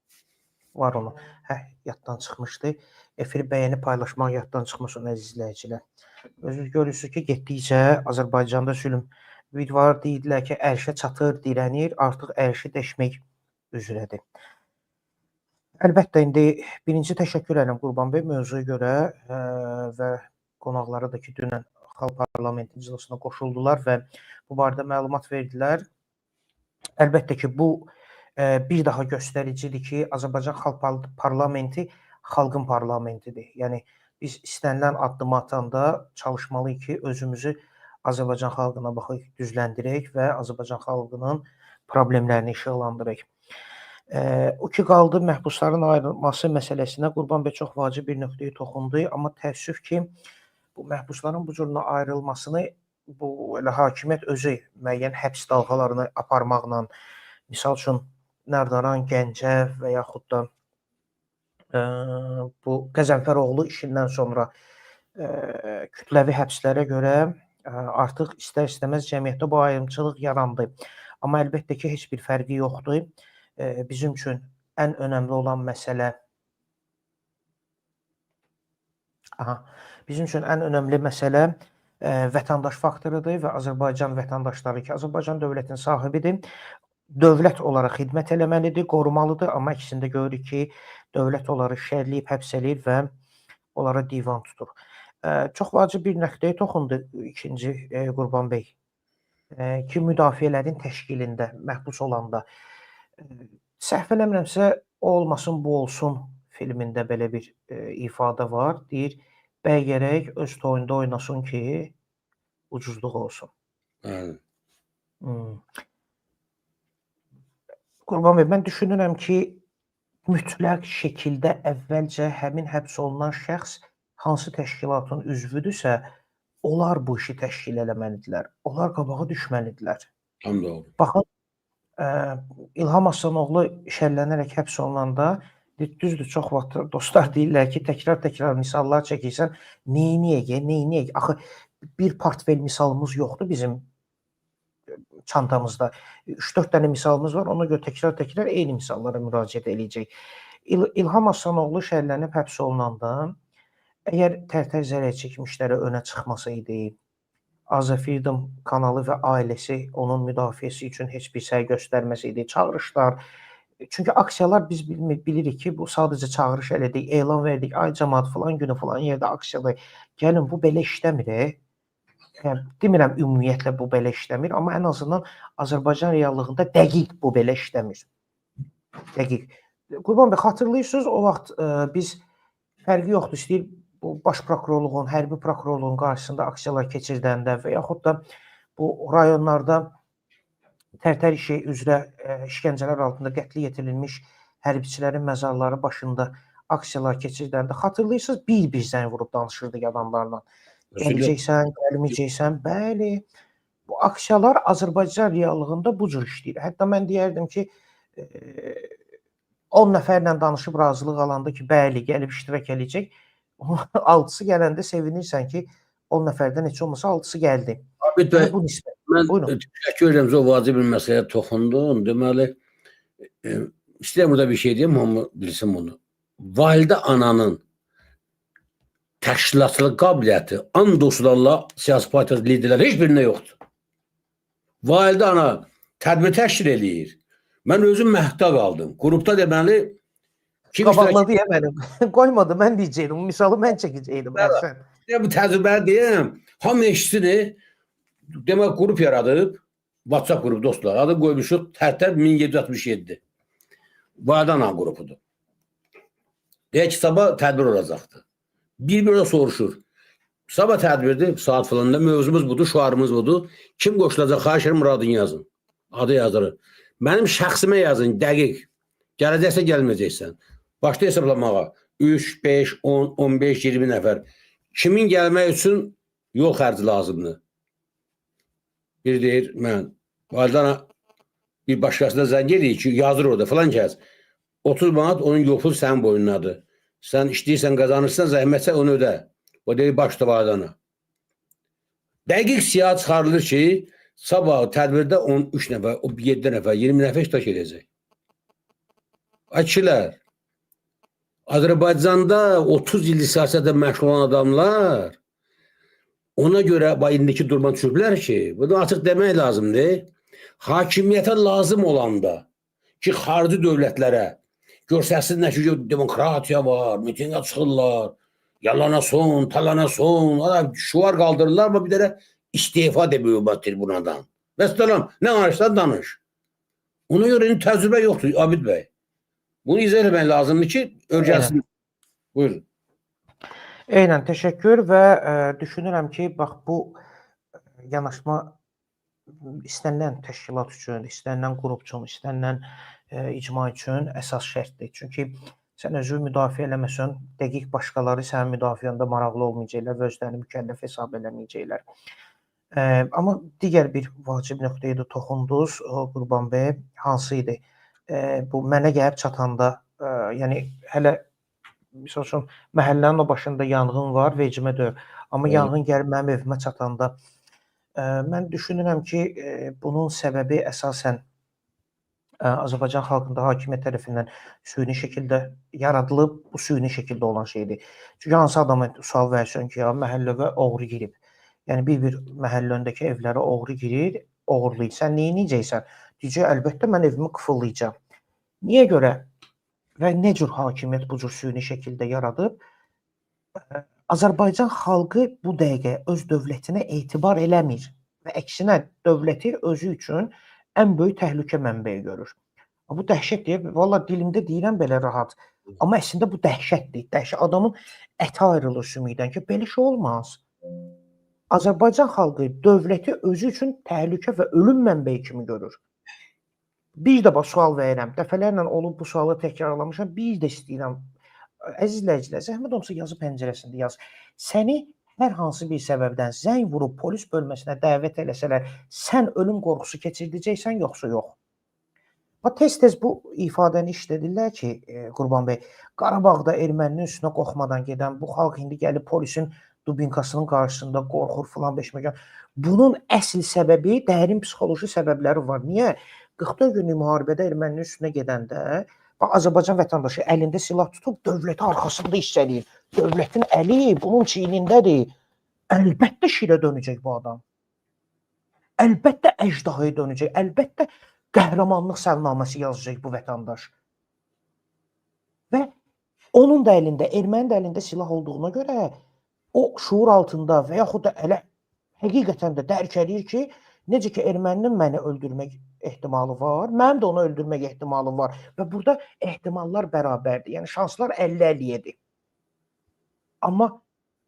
var onu. Yaddan çıxmışdı. Efiri bəyəni paylaşmaq yaddan çıxmasın əziz izləyicilər. Özünüz görürsünüz ki, getdikcə Azərbaycanda zülm var, deyirlər ki, ərşə çatır, dirənir, artıq ərşi deşmək üzrədir. Əlbəttə, indi birinci təşəkkür edirəm Qurban bəy mövzuya görə və qonaqları da ki, dünən Xalq Parlamenti iclasına qoşuldular və bu barədə məlumat verdilər. Əlbəttə ki, bu bir daha göstəricidir ki, Azərbaycan Xalq Parlamenti xalqın parlamentidir. Yəni, biz istənilən addım atanda çalışmalıyıq ki, özümüzü Azərbaycan xalqına baxıq, düzləndirək və Azərbaycan xalqının problemlərini işıqlandıraq. O ki, qaldı məhbusların ayrılması məsələsinə Qurban bəy çox vacib bir nöqtəyə toxundu. Amma təəssüf ki, bu məhbusların bu cürünə ayrılmasını bu elə hakimiyyət özü müəyyən həbs dalğalarını aparmaqla, misal üçün Nərdaran, Gəncə və yaxud da bu Qəzənfəroğlu işindən sonra kütləvi həbslərə görə artıq istər-istəməz cəmiyyətdə bu ayrımçılıq yarandı. Amma əlbəttə ki, heç bir fərqi yoxdur. Bizim üçün ən önəmli olan məsələ vətəndaş faktorudur və Azərbaycan vətəndaşları ki, Azərbaycan dövlətinin sahibidir. Dövlət olaraq xidmət eləməlidir, qorumalıdır, amma əksində görürük ki, dövlət onları şərləyib, həbs eləyir və onlara divan tutur. Çox vacib bir nöqtəyə toxundu ikinci Qurban bəy ki, müdafiələrin təşkilində, məhbus olanda səhv eləmirəmsə, olmasın, bu olsun filmində belə bir ifadə var. Deyir, bəy gərək öz toyunda oynasın ki, ucuzluq olsun. Qurban bəy, mən düşünürəm ki, mütləq şəkildə əvvəlcə həmin həbs olunan şəxs hansı təşkilatın üzvüdürsə, onlar bu işi təşkil eləməlidirlər. Onlar qabağa düşməlidirlər. Tam doğru. Baxın, İlham Aslanoglu şərlənərək həbs olunanda düzdür, çox vaxt dostlar deyirlər ki, təkrar misallar çəkirsən, neyniyək? Axı bir portfel misalımız yoxdur bizim çantamızda. 3-4 dənə misalımız var, ona görə təkrar eyni misallara müraciət edəcək. İlham Aslanoglu şərlənib həbs olunanda, əgər Tərtər zərər çəkmişlərə önə çıxmasaydı, Azəfreedom kanalı və ailəsi onun müdafiəsi üçün heç bir səy göstərməsəydi, çağırışlar. Çünki aksiyalar biz bilirik ki, bu sadəcə çağırış elədik, elan verdik, ay cəmaət filan günü filan yerdə aksiyada. Gəlin, bu belə işləmir. Yəni, demirəm ümumiyyətlə bu belə işləmir, amma ən azından Azərbaycan reallığında dəqiq bu belə işləmir. Dəqiq. Qurban bəy, xatırlayırsınız, o vaxt biz fərqi yoxdur, istəyir bu baş prokurorluğun, hərbi prokurorluğun qarşısında aksiyalar keçirdəndə və yaxud da bu rayonlarda Tərtər işi üzrə işgəncələr altında qətlə yetirilmiş hərbiçilərin məzarları başında aksiyalar keçirdəndə xatırlayırsınız, bir zəng vurub danışırdıq adamlarla. Gələcəksən, gəlməyəcəksən, bəli. Bu aksiyalar Azərbaycan reallığında bu cür işləyir. Hətta mən deyərdim ki, 10 nəfərlə danışıb razılıq alanda ki, bəli, gəlib iştirak edəcək. 6-sı gələndə sevinirsən ki, 10 nəfərdən heç olmasa 6-sı gəldi. Abid bəy, mən təşəkkür edirəm, o vacib bir məsələyə toxundun. Deməli, istəyirəm burada bir şey deyim, amma bilsin bunu. Validə ananın təşkilatçılıq qabiliyyəti and olsun Allah, siyasi partiya liderləri heç birində yoxdur. Validə ana tədbir təşkil eləyir. Mən özüm məhdə qaldım. Qrupda deməli qabaqladı ya mənim. Qoymadı, mən deyəcəydim. Misalı mən çəkəcəydim. Bu təcrübəni deyəm. Hamı eşitsin. Demək, qrup yaradıb. WhatsApp qrupu dostlar. Adı qoymuşuq Tərtər 1767. Validə ana qrupudur. Deyək ki, sabah tədbir olacaqdır. Bir-bir soruşur. Sabah tədbirdir, saat falanda mövzumuz budur, şuarımız budur. Kim qoşulacaq? Xahiş edirəm, adını yazın. Adı yazılır. Mənim şəxsimə yazın, dəqiq. Gələcəksə, gəlməyəcəksən. Başda hesablamağa 3, 5, 10, 15, 20 nəfər. Kimin gəlmək üçün yol xərci lazımdır? Bir deyir, mən validana bir başqasına zəng edir ki, yazır orada filan kəs. 30 manat onun yolu sənin boyundadır. Sən işləyirsən, qazanırsan, zəhmətsə onu ödə. O deyir, başda validana. Dəqiq siyah çıxarılır ki, sabah tədbirdə 13 nəfər, 7 nəfər, 20 nəfər iştirak edəcək. Kişilər, Azərbaycanda 30 illik siyasətdə məşğul olan adamlar ona görə indiki duruma düşüblər ki, bunu açıq demək lazımdır. Hakimiyyətə lazım olanda ki, xarici dövlətlərə görsəsinlər ki, demokratiya var, mitinqə çıxırlar, yalana son, talana son, şuar qaldırırlar, amma bir dərə istifa demək obatdır bunadan. Vəssalam, nə danışsan danış. Ona görə təcrübə yoxdur, Abid bəy. Bunu izah etmək lazımdır ki, örgənsin. Buyurun. Eynən, təşəkkür və düşünürəm ki, bax, bu yanaşma istənilən təşkilat üçün, istənilən qrup üçün, istənilən icma üçün əsas şərtdir. Çünki sən özü müdafiə eləməsən, dəqiq başqaları sənin müdafiəndə maraqlı olmayacaqlar və özlərini mükəlləf hesab eləməyəcəklər. Amma digər bir vacib nöqtəyə də toxundunuz, Qurban bəy, hansı idi? Bu mənə gəlib çatanda, yəni hələ misal üçün məhəllənin o başında yanğın var, vecimə deyil. Amma yanğın gəlib mənim evimə çatanda mən düşünürəm ki, bunun səbəbi əsasən Azərbaycan xalqında hakimiyyət tərəfindən süni şəkildə yaradılıb, bu süni şəkildə olan şeydir. Çünki hansı adama sual versən ki, ya məhəlləyə oğru girib. Yəni bir məhəllə öndəki evlərə oğru girir, oğurlayır. Sən nə edəcəksən? Deyəcək, əlbəttə mən evimi qıfıllayacağam. Niyə görə və nə cür hakimiyyət bu cür süni şəkildə yaradıb? Azərbaycan xalqı bu dəqiqə öz dövlətinə etibar eləmir və əksinə dövləti özü üçün ən böyük təhlükə mənbəyi görür. Bu dəhşətdir. Valla dilimdə deyirəm belə rahat. Amma əslində bu dəhşətdir. Dəhşət adamın əti ayrılır sümükdən ki, belə şey olmaz. Azərbaycan xalqı dövləti özü üçün təhlükə və ölüm mənbəyi kimi görür. Bir də sual verirəm. Dəfələrlə olub bu sualı təkrarlamışam. Bir də istəyirəm Əziz izləyicilər, zəhmət olmasa yazı pəncərəsində yaz. Səni hər hansı bir səbəbdən zəng vurub polis bölməsinə dəvət eləsələr, sən ölüm qorxusu keçirdəcəksən yoxsa yox? Tez-tez bu ifadəni işlədirlər ki, Qurban bəy, Qarabağda erməninin üstünə qorxmadan gedən bu xalq indi gəlib polisin dubinkasının qarşısında qorxur filan beşməkan. Bunun əsl səbəbi dərin psixoloji səbəbləri var. Niyə? 44 günlük müharibədə erməninin üstünə gedəndə Azərbaycan vətəndaşı əlində silah tutub dövləti arxasında hiss eləyir. Dövlətin əli bunun çiynindədir. Əlbəttə şirə dönəcək bu adam. Əlbəttə əjdahaya dönəcək. Əlbəttə qəhrəmanlıq səlnaməsi yazacaq bu vətəndaş. Və onun da əlində, ermənin də əlində silah olduğuna görə o şuur altında və yaxud da elə həqiqətən də dərk edir ki, necə ki erməninin məni öldürmək ehtimalı var, mənim də onu öldürmək ehtimalı var və burada ehtimallar bərabərdir. Yəni şanslar 50-50-dir. Amma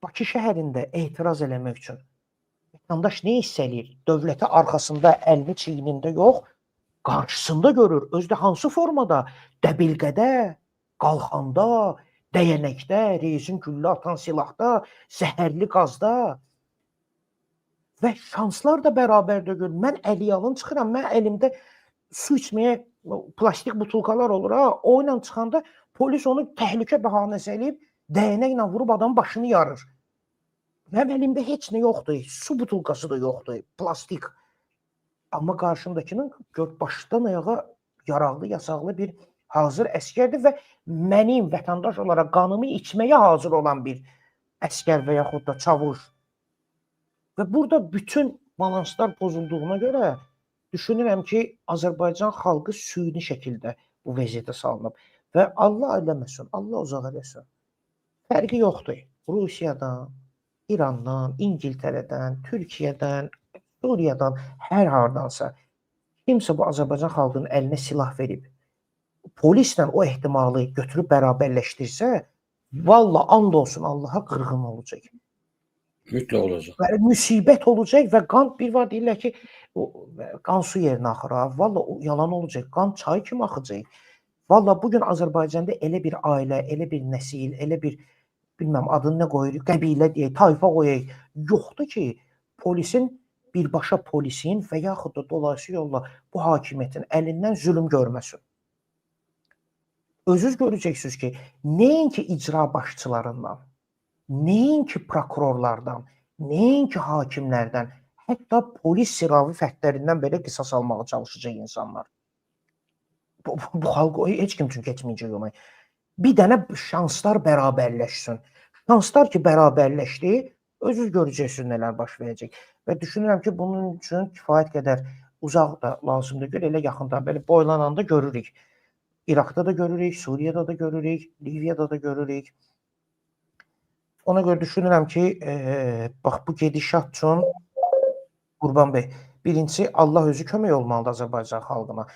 Bakı şəhərində etiraz eləmək üçün vətəndaş nə hiss eləyir? Dövləti arxasında, əlini çiynində yox, qarşısında görür. Özdə hansı formada? Dəbilqədə, qalxanda, dəyənəkdə, reisin güllə atan silahda, zəhərli qazda. Və şanslar da bərabərdə görür. Mən əliyalın çıxıram, mən əlimdə su içməyə plastik butulkalar olur. O ilə çıxanda polis onu təhlükə bəhanəsi eləyib, dəyənəklə vurub adamın başını yarır. Mənim əlimdə heç nə yoxdur, su butulkası da yoxdur, plastik. Amma qarşımdakının başdan ayağa yaraqlı, yasaqlı bir hazır əskərdir və mənim vətəndaş olaraq qanımı içməyə hazır olan bir əskər və yaxud da çavuş. Və burada bütün balanslar pozulduğuna görə düşünürəm ki, Azərbaycan xalqı süni şəkildə bu vəziyyətə salınıb. Və Allah eləməsin, Allah uzaq eləsin. Fərqi yoxdur. Rusiyadan, İrandan, İngiltərədən, Türkiyədən, Suriyadan, hər hardansa kimsə bu Azərbaycan xalqının əlinə silah verib, polislə o ehtimalı götürüb bərabərləşdirsə, valla and olsun Allaha qırğın olacaq. Mütləq olacaq. Və müsibət olacaq və qan bir var deyirlər ki, qan su yerinə axır. Valla yalan olacaq. Qan çay kimi axacaq. Valla bugün Azərbaycanda elə bir ailə, elə bir nəsil, elə bir bilməm adını nə qoyuruq, qəbilə deyək, tayfa qoyaq. Yoxdur ki, birbaşa polisin və yaxud da dolayısı yolla bu hakimiyyətin əlindən zülm görməsin. Özünüz görəcəksiniz ki, nəinki icra başçılarından, nəinki prokurorlardan, nəinki hakimlərdən, hətta polis sıravi fəhdlərindən belə qisas almağa çalışacaq insanlar. Bu xalq heç kim üçün keçməyəcək onu. Bir dənə şanslar bərabərləşsin. Şanslar ki, bərabərləşdi, özünüz görəcəksiniz nələr baş verəcək. Və düşünürəm ki, bunun üçün kifayət qədər uzaq da lazımdır. Elə yaxında, belə boylananda görürük. İraqda da görürük, Suriyada da görürük, Liviyada da görürük. Ona görə düşünürəm ki, bax bu gedişat üçün Qurban bəy, birincisi Allah özü kömək olmalıdır Azərbaycan xalqına.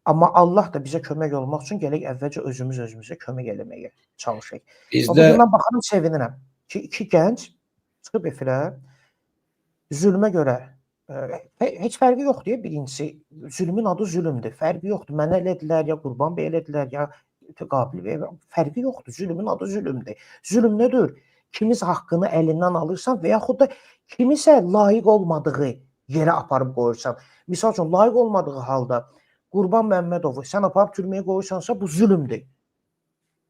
Amma Allah da bizə kömək olmaq üçün gələk əvvəlcə özümüzə kömək eləməyə çalışaq. Bugündən baxarım, sevinirəm ki, 2 gənc çıxıb efirə zülmə görə, heç fərqi yoxdur, birincisi, zülmün adı zülmdür, fərqi yoxdur, mənə elədilər, ya Qurban bəy elədilər, ya Qabil bəy, fərqi yoxdur, zülmün adı zülmdür. Zülm nədir? Kimiz haqqını əlindən alırsan və yaxud da kimisə layiq olmadığı yerə aparıb qoyursan. Misal üçün, layiq olmadığı halda Qurban Məmmədovu sən aparıb türməyə qoyursansa, bu zülmdür.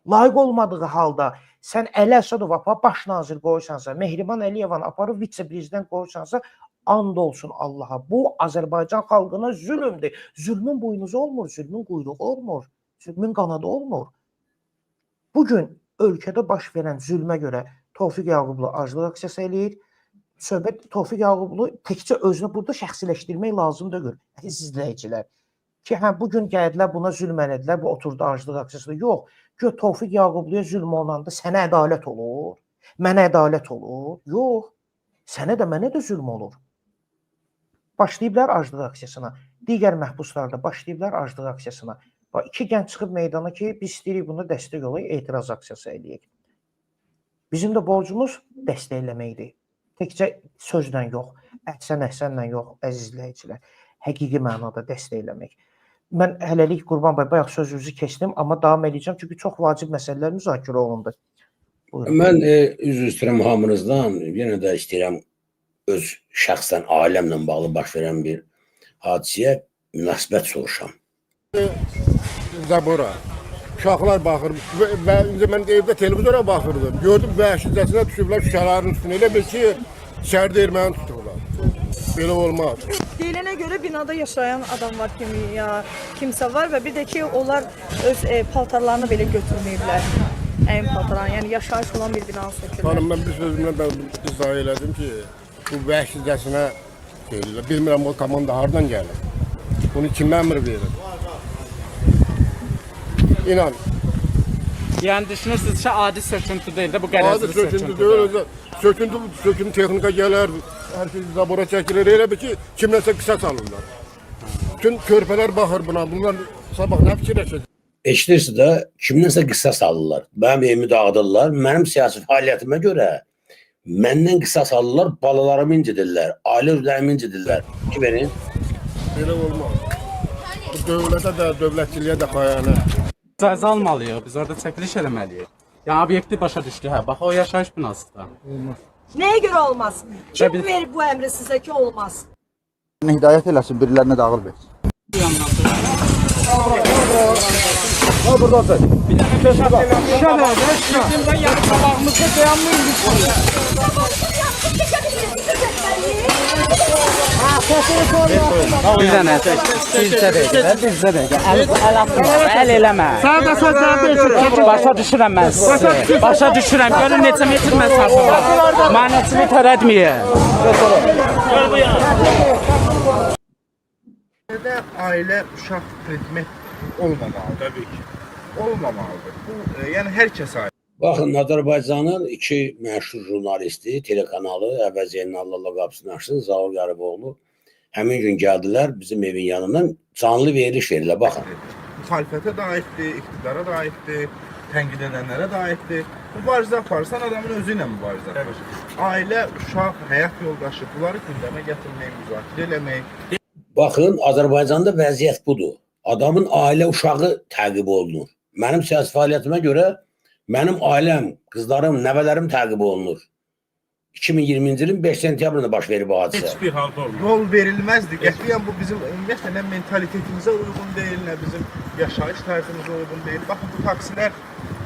Layiq olmadığı halda sən Əli Əsədov aparıb baş nazir qoyursansa, Mehriban Əliyevanı aparıb vitse-prezident qoyursansa, and olsun Allaha. Bu, Azərbaycan xalqına zülmdür. Zülmün buynuzu olmur, zülmün quyruğu olmur, zülmün qanadı olmur. Bugün ölkədə baş verən zülmə görə Tofiq Yağublu aclıq aksiyası eləyir. Söhbət Tofiq Yağublu təkcə özünü burada şəxsiləşdirmək lazımdır. Əziz izləyicilər. Ki, bugün gəldilər, buna zülm elədilər, bu oturdu aclıq aksiyasında. Yox, ki, Tofiq Yağubluya zülm olanda sənə ədalət olur, mənə ədalət olur. Yox, sənə də, mənə də zülm olur. Başlayıblar aclıq aksiyasına. Digər məhbuslar da başlayıblar aclıq aksiyasına. 2 gənc çıxıb meydana ki, biz istəyirik buna dəstək olayıq, etiraz aksiyası eləyək. Bizim də borcumuz dəstəkləməkdir. Təkcə sözlə yox, əhsən-əhsənlə yox, əziz izləyicilər. Həqiqi mənada dəstəkləmək. Mən hələlik Qurban bəy bayaq sözünüzü keçdim, amma davam edəcəm çünki çox vacib məsələlər müzakirə olundu. Buyurun. Mən üzr istəyirəm hamınızdan. Yenə də istəyirəm öz şəxsən ailəmlə bağlı baş verən bir hadisəyə münasibət soruşam. Zabora. Uşaqlar baxır və indi mən evdə televizora baxırdım. Gördüm vəhşicəsinə düşüblər şüşələrin üstünə. Elə bil ki, şəhərdə erməni tutublar. Belə olmaz. Deyilənə görə binada yaşayan adam var kimi ya kimsə var və bir də ki onlar öz paltarlarını belə götürməyiblər. Əyin paltarlarını, yəni yaşayış olan bir binanı sökürlər. Xanım, mən bir sözümlə mən izah elədim ki, bu vəhşicəsinə deyirlər. Bilmirəm o komanda hardan gəlir. Bunu kim əmr verir? İnan. Yəni düşünürsünüz ki, adi söküntü deyil də, bu qərəzli Adi söküntü deyil. Söküntü texnika gələr, hər şey zabora çəkilir. Elə bir ki, kimləsə qisas alırlar. Bütün körpələr baxır buna. Bunlar sabah nə fikirləşəcək? Eşidirsiz də kimdənsə qisas alırlar. Mənim evimi dağıdırlar. Mənim siyasi fəaliyyətimə görə məndən qisas alırlar, balalarımı incidirlər, ailə üzvlərimi incidirlər. Ki verin? Belə olmaz. Bu dövlətə də, dövlətçiliyə də xəyanət. Cəza almalıyıq, biz orada çəkiliş eləməliyik. Yəni obyektiv başa düşdü, hə, bax o yaşayış binasıdır. Nəyə görə olmaz? Kim Təbii. verir bu əmri sizə ki olmaz? Hidayət eləsin, birilərinə dağıl versin. Bizə nə? Sizdə dəqiqə. Əl atma, əl eləmə. Sən də sözlər başa düşürəm mən sizi. Başa düşürəm. Görün neçə metr məsafə var. Mənəçini tərətməyin. Ailə uşaq predmet olmamalıdır. Təbii ki. Olmamalıdır. Bu, yəni hər kəs ailə. Baxın, Azərbaycanın iki məşhur jurnalisti, telekanalı Əvəz Zeynallah qapısını açdı, Zaur Qəriboğlu. Həmin gün gəldilər bizim evin yanından canlı veriliş verirlər. Baxın. Müxalifətə də aiddir, iqtidara da aiddir, tənqid edənlərə də aiddir. Mübarizə aparsan adamın özü ilə mübarizə aparır. Ailə, uşaq, həyat yoldaşı bunları gündəmə gətirmək, müzakirə eləmək. Baxın, Azərbaycanda vəziyyət budur. Adamın ailə uşağı təqib olunur. Mənim siyasi fəaliyyətimə görə mənim ailəm, qızlarım, nəvələrim təqib olunur. 2020-ci ilin 5 sentyabrında baş verib bu hadisə. Heç bir halda olmaz. Yol verilməzdi. Qətiyyən bu bizim ümumiyyətlə nə mentalitetimizə uyğun deyil, nə bizim yaşayış tərzimizə uyğun deyil. Baxın bu taksilər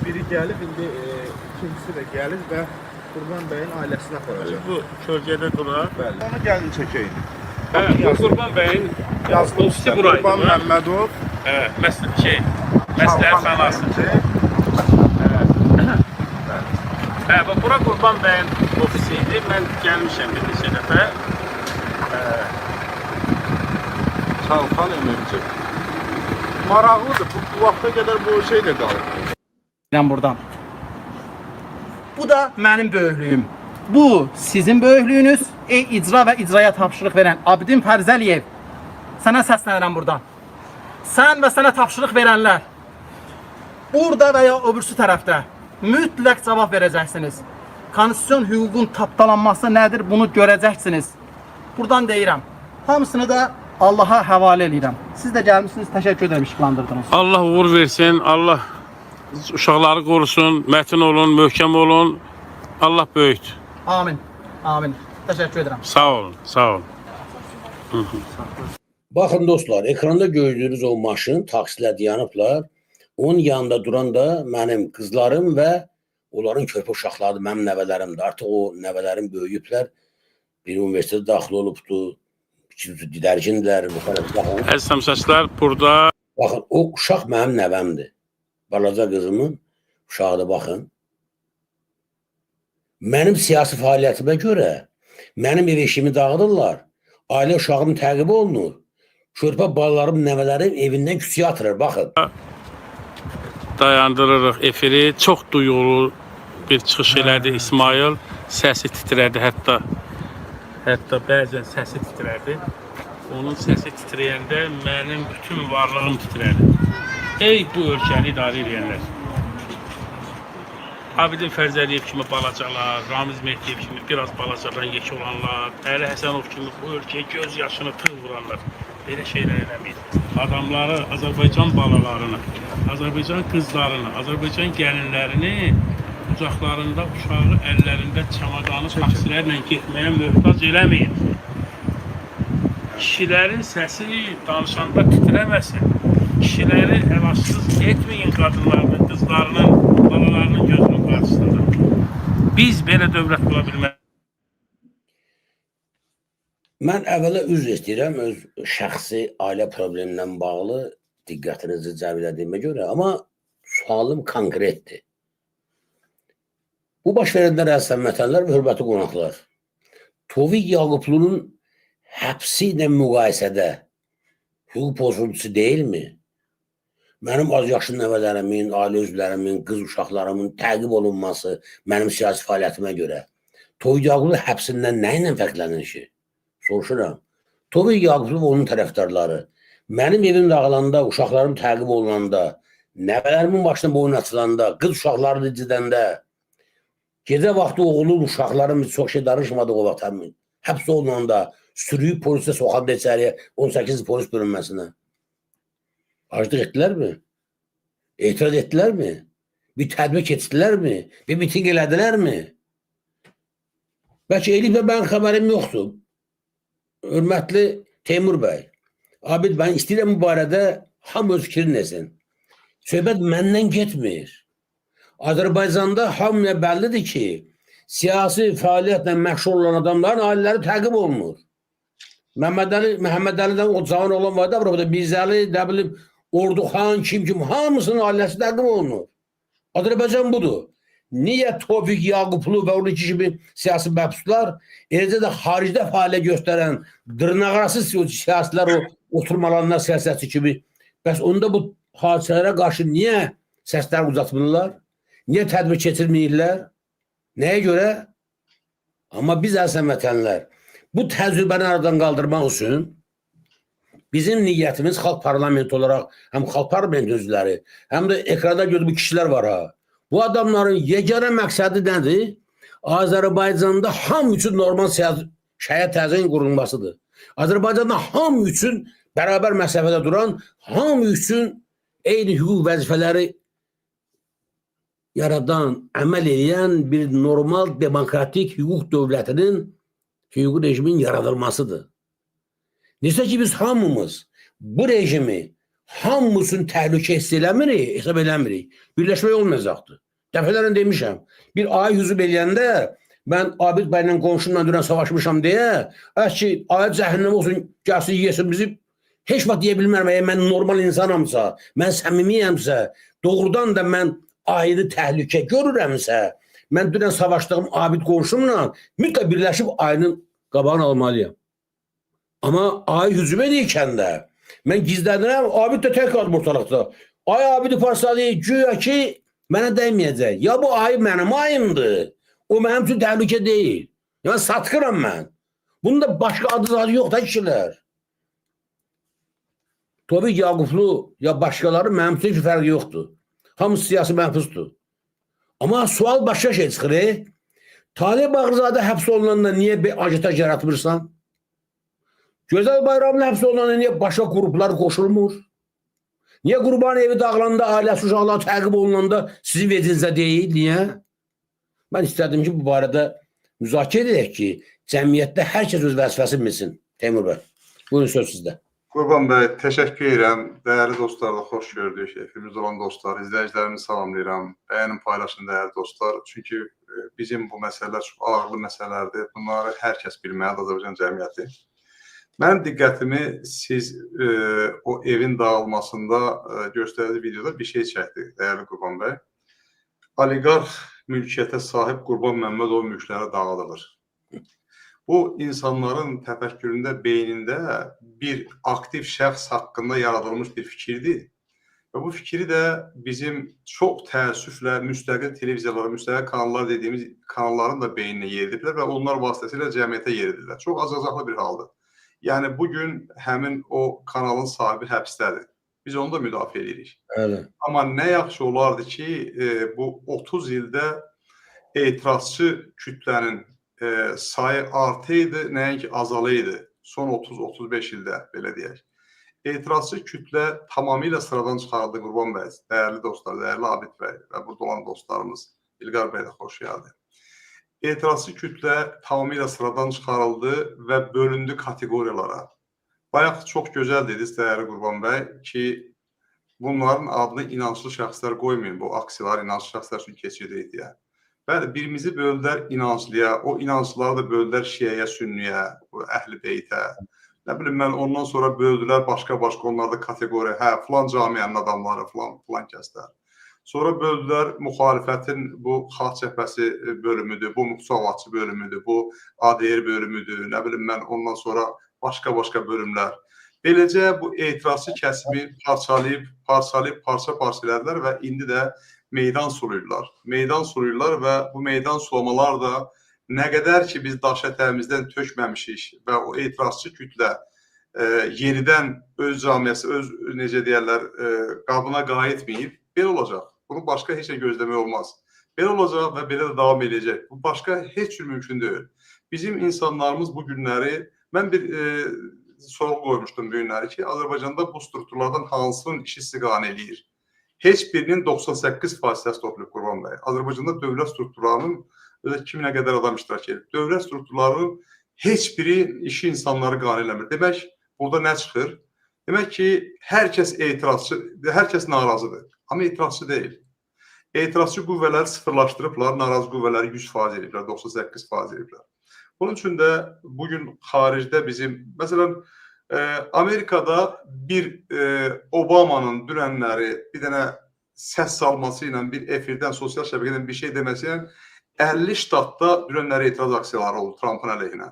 biri gəlib, indi ikincisi də gəlir və Qurban bəyin ailəsinə aparacaq. Bu kölgədə durar. Bəli. Onu gəlin çəkəyin. Hə, bu Qurban bəyin yazılı ofisi buraydı. Qurban Məmmədov. Hə, məsləhətxanası. Hə, bura Qurban bəyin ofisi idi. Mən gəlmişəm bir neçə dəfə. Çalxan Ömürcü. Maraqlıdır. Bu vaxta qədər bu şey də qalıb. Mən buradan. Bu da mənim böyüklüyüm. Bu sizin böyüklüyünüz. İcra və icraya tapşırıq verən Abidin Fərzəliyev. Sənə səslənirəm buradan. Sən və sənə tapşırıq verənlər burada və ya öbürsü tərəfdə mütləq cavab verəcəksiniz. Konstitusiyon hüququn tapdalanması nədir bunu görəcəksiniz. Buradan deyirəm. Hamısını da Allaha həvalə edirəm. Siz də gəlmişsiniz, təşəkkür edirəm işıqlandırdınız. Allah uğur versin, Allah uşaqları qorusun, mətin olun, möhkəm olun. Allah böyükdür. Amin. Amin. Təşəkkür edirəm. Sağ olun, sağ olun. Baxın dostlar, ekranda gördüyünüz o maşın taksilə dayanıblar. Onun yanında duran da mənim qızlarım və onların körpə uşaqlarıdır, mənim nəvələrimdir. Artıq o nəvələrim böyüyüblər. Bir universitetə daxil olubdur. Didərgindirlər. Əziz təmsilçilər, burada Baxın, o uşaq mənim nəvəmdir. Balaca qızımın uşağıdır, baxın. Mənim siyasi fəaliyyətimə görə mənim ev eşimi dağıdırlar. Ailə uşağım təqib olunur. Körpə balalarım, nəvələrim evindən küçüyə atırır, baxın. dayandırırıq efiri. Çox duyğulu bir çıxış elədi İsmail. Səsi titrədi hətta. Hətta bəzən səsi titrədi. Onun səsi titrəyəndə mənim bütün varlığım titrədi. Ey bu ölkəni idarə edənlər. Abidin Fərzəliyev kimi balacalar, Ramiz Mehdiyev kimi biraz balacadan yek olanlar, Əli Həsənov kimi bu ölkəyə göz yaşını tığ vuranlar. belə şeylər eləmir. Adamları, Azərbaycan balalarını, Azərbaycan qızlarını, Azərbaycan gəlinlərini qucaqlarında uşağı, əllərində çamadanı taksilərlə getməyə möhtac eləməyin. Kişilərin səsi danışanda titrəməsin. Kişiləri əlacsız etməyin qadınlarının, qızlarının, balalarının gözünün qarşısında. Biz belə dövlət qura bilmərik. Mən əvvəla üzr istəyirəm öz şəxsi ailə problemlə bağlı diqqətinizi cəlb etdiyimə görə, amma sualım konkretdir. Bu baş verənlər əziz həmvətənlər və hörmətli qonaqlar, Tofiq Yaqublunun həbsi ilə müqayisədə hüquq pozuntusu deyilmi? Mənim az yaşlı nəvələrimin, ailə üzvlərimin, qız uşaqlarımın təqib olunması mənim siyasi fəaliyyətimə görə Tofiq Yaqublun həbsindən nə ilə fərqlənir ki? Soruşuram. Tofiq Yaqublu onun tərəfdarları mənim evim dağılanda, uşaqlarım təqib olunanda, nəvələrimin başına boyun açılanda, qız uşaqları cidəndə, gecə vaxtı oğlum, uşaqlarım çox şey danışmadığı o vaxt həbs olunanda, sürüyüb polisə soxanda içəriyə 18 polis bölünməsinə. Aclıq etdilərmi? Etiraz etdilərmi? Bir tədbir keçdilərmi? Bir miting elədilərmi? Bəlkə eləyib və mənim xəbərim yoxdur. Hörmətli Teymur bəy, Abid bəy, istəyirəm bu barədə hamı öz fikrini desin. Söhbət məndən getmir. Azərbaycanda hamıya bəllidir ki, siyasi fəaliyyətlə məşğul olan adamların ailələri təqib olunur. Məhəmməd Əli'dən o cavan olan var da, burada Mirzəli, nə bilim, Orduxan, kim, hamısının ailəsi təqib olunur. Azərbaycan budur. Niyə Tofiq Yaqublu və 12 kimi siyasi məhbuslar, eləcə də xaricdə fəaliyyət göstərən dırnaqarası siyasilər o oturmalarına siyasətçi kimi, bəs onda bu hadisələrə qarşı niyə səslər uzatmırlar? Niyə tədbir keçirməyirlər? Nəyə görə? Amma biz əziz vətənlər, bu təcrübəni aradan qaldırmaq üçün bizim niyyətimiz xalq parlamenti olaraq, həm xalq parlamenti üzvləri, həm də ekranda gördüyü bu kişilər var ha. Bu adamların yeganə məqsədi nədir? Azərbaycanda hamı üçün normal şəhət təzyiqin qurulmasıdır. Azərbaycanda hamı üçün bərabər məsafədə duran, hamı üçün eyni hüquq vəzifələri yaradan, əməl edən bir normal demokratik hüquq dövlətinin, hüquq rejimin yaradılmasıdır. Necə ki biz hamımız bu rejimi hamı üçün təhlükə hiss eləmirik, hesab eləmirik. Birləşmək olmayacaqdır. Dəfələrlə demişəm, bir ay hüzub eləyəndə mən Abid bəylə qonşumla dünən savaşmışam deyə, ki, ay cəhənnəm olsun, gəlsin, yesin bizi, heç vaxt deyə bilmərəm, mən normal insanamsa, mən səmimiyəmsə, doğrudan da mən ayrı təhlükə görürəmsə, mən dünən savaşdığım Abid qonşumla mütləq birləşib ayının qabağını almalıyam. Amma ay hücum edikən də mən gizlənirəm, Abid də tək qaldım ortalıqda. Ay Abid parçalı, güya ki, mənə dəyməyəcək. Ya bu ay mənim ayımdır. O mənim üçün təhlükə deyil. Yəni satqıram mən. Bunun da başqa adı yox da kişilər. Tofiq Yaqublu ya başqaları mənim üçün heç fərqi yoxdur. Hamısı siyasi məhbusdur. Amma sual başqa şey çıxır. Talib Bağırzadə həbs olunanda niyə bir ajitaj yaratmırsan? Gözəl Bayramlı həbs olunanda niyə başqa qruplar qoşulmur? Niyə Qurban evi dağılanda, ailəsi uşaqlar təqib olunanda sizin vecinizə deyil? Niyə? Mən istədim ki, bu barədə müzakirə edək ki, cəmiyyətdə hər kəs öz vəzifəsini bilsin. Teymur bəy, buyurun söz sizdə. Qurban bəy, təşəkkür edirəm. Dəyərli dostlarla xoş gördük. Efimizdə olan dostlar, izləyicilərimi salamlayıram. Bəyənin paylaşın dəyərli dostlar. Çünki bizim bu məsələlər çox ağırlı məsələlərdir. Bunları hər kəs bilməlidir, Azərbaycan cəmiyyəti. Mənim diqqətimi siz o evin dağılmasında göstərdiyi videoda bir şey çəkdi, dəyərli Qurban bəy. Oliqarx mülkiyyətə sahib Qurban Məmmədov mülkləri dağıdılır. Bu, insanların təfəkküründə, beynində bir aktiv şəxs haqqında yaradılmış bir fikirdir. Və bu fikri də bizim çox təəssüflə müstəqil televiziyalar, müstəqil kanallar dediyimiz kanalların da beyninə yeridiblər və onlar vasitəsilə cəmiyyətə yeridirlər. Çox acıqlı bir haldır. Yəni, bugün həmin o kanalın sahibi həbsdədir. Biz onu da müdafiə edirik. Amma nə yaxşı olardı ki, bu 30 ildə etirazçı kütlənin sayı artıydı, nəinki azalıydı. Son 30-35 ildə, belə deyək. etirazçı kütlə tamamilə sıradan çıxarıldı Qurban bəy, dəyərli dostlar, dəyərli Abid bəy və burada olan dostlarımız, İlqar bəy də xoş gəldi. Etirazçı kütlə tamamilə sıradan çıxarıldı və bölündü kateqoriyalara. Bayaq çox gözəl dediniz, dəyərli Qurban bəy, ki, bunların adını inanclı şəxslər qoymayın, bu aksiyalar inanclı şəxslər üçün keçirdik deyə. Bəli, birimizi böldülər inanclıya, o inanclıları da böldülər şiəyə, sünniyə, əhl-i beytə. Nə bilim mən, ondan sonra böldülər başqa-başqa onlarda kateqoriya, hə, filan camiənin adamları, filan kəslər. Sonra böldülər müxalifətin bu xalq cəbhəsi bölümüdür, bu müsavatçı bölümüdür, bu ADR bölümüdür, nə bilim mən, ondan sonra başqa-başqa bölümlər. Beləcə bu etirazçı kəsimi parçalayıb, parça-parça elədilər və indi də meydan suluyurlar. Meydan suluyurlar və bu meydan sulamalar da nə qədər ki biz daş ətəyimizdən tökməmişik və o etirazçı kütlə yenidən öz camiyyəsi, öz necə deyərlər, qabına qayıtmayıb, belə olacaq. Bunu başqa heç nə gözləmək olmaz. Belə olacaq və belə də davam edəcək. Bu başqa heç cür mümkün deyil. Bizim insanlarımız bu günləri, mən bir sorğu qoymuşdum bu günləri ki, Azərbaycanda bu strukturlardan hansının işi istiqanə eləyir? Heç birinin 98% səs toplayıb Qurban bəy. Azərbaycanda dövlət strukturlarının kiminə qədər adam iştirak edir. Dövlət strukturlarının heç biri işi insanları qane eləmir. Demək, burada nə çıxır? Demək ki, hər kəs etirazçı, hər kəs narazıdır. Amma etirazçı deyil. Etirazçı qüvvələri sıfırlaşdırıblar, narazı qüvvələri 100% ediblər, 98% ediblər. Bunun üçün də bugün xaricdə bizim, məsələn, Amerikada bir Obama'nın dünənləri bir dənə səs salması ilə, bir efirdən, sosial şəbəkədən bir şey deməsi ilə 50 ştatda dünənləri etiraz aksiyaları oldu Trump'ın əleyhinə.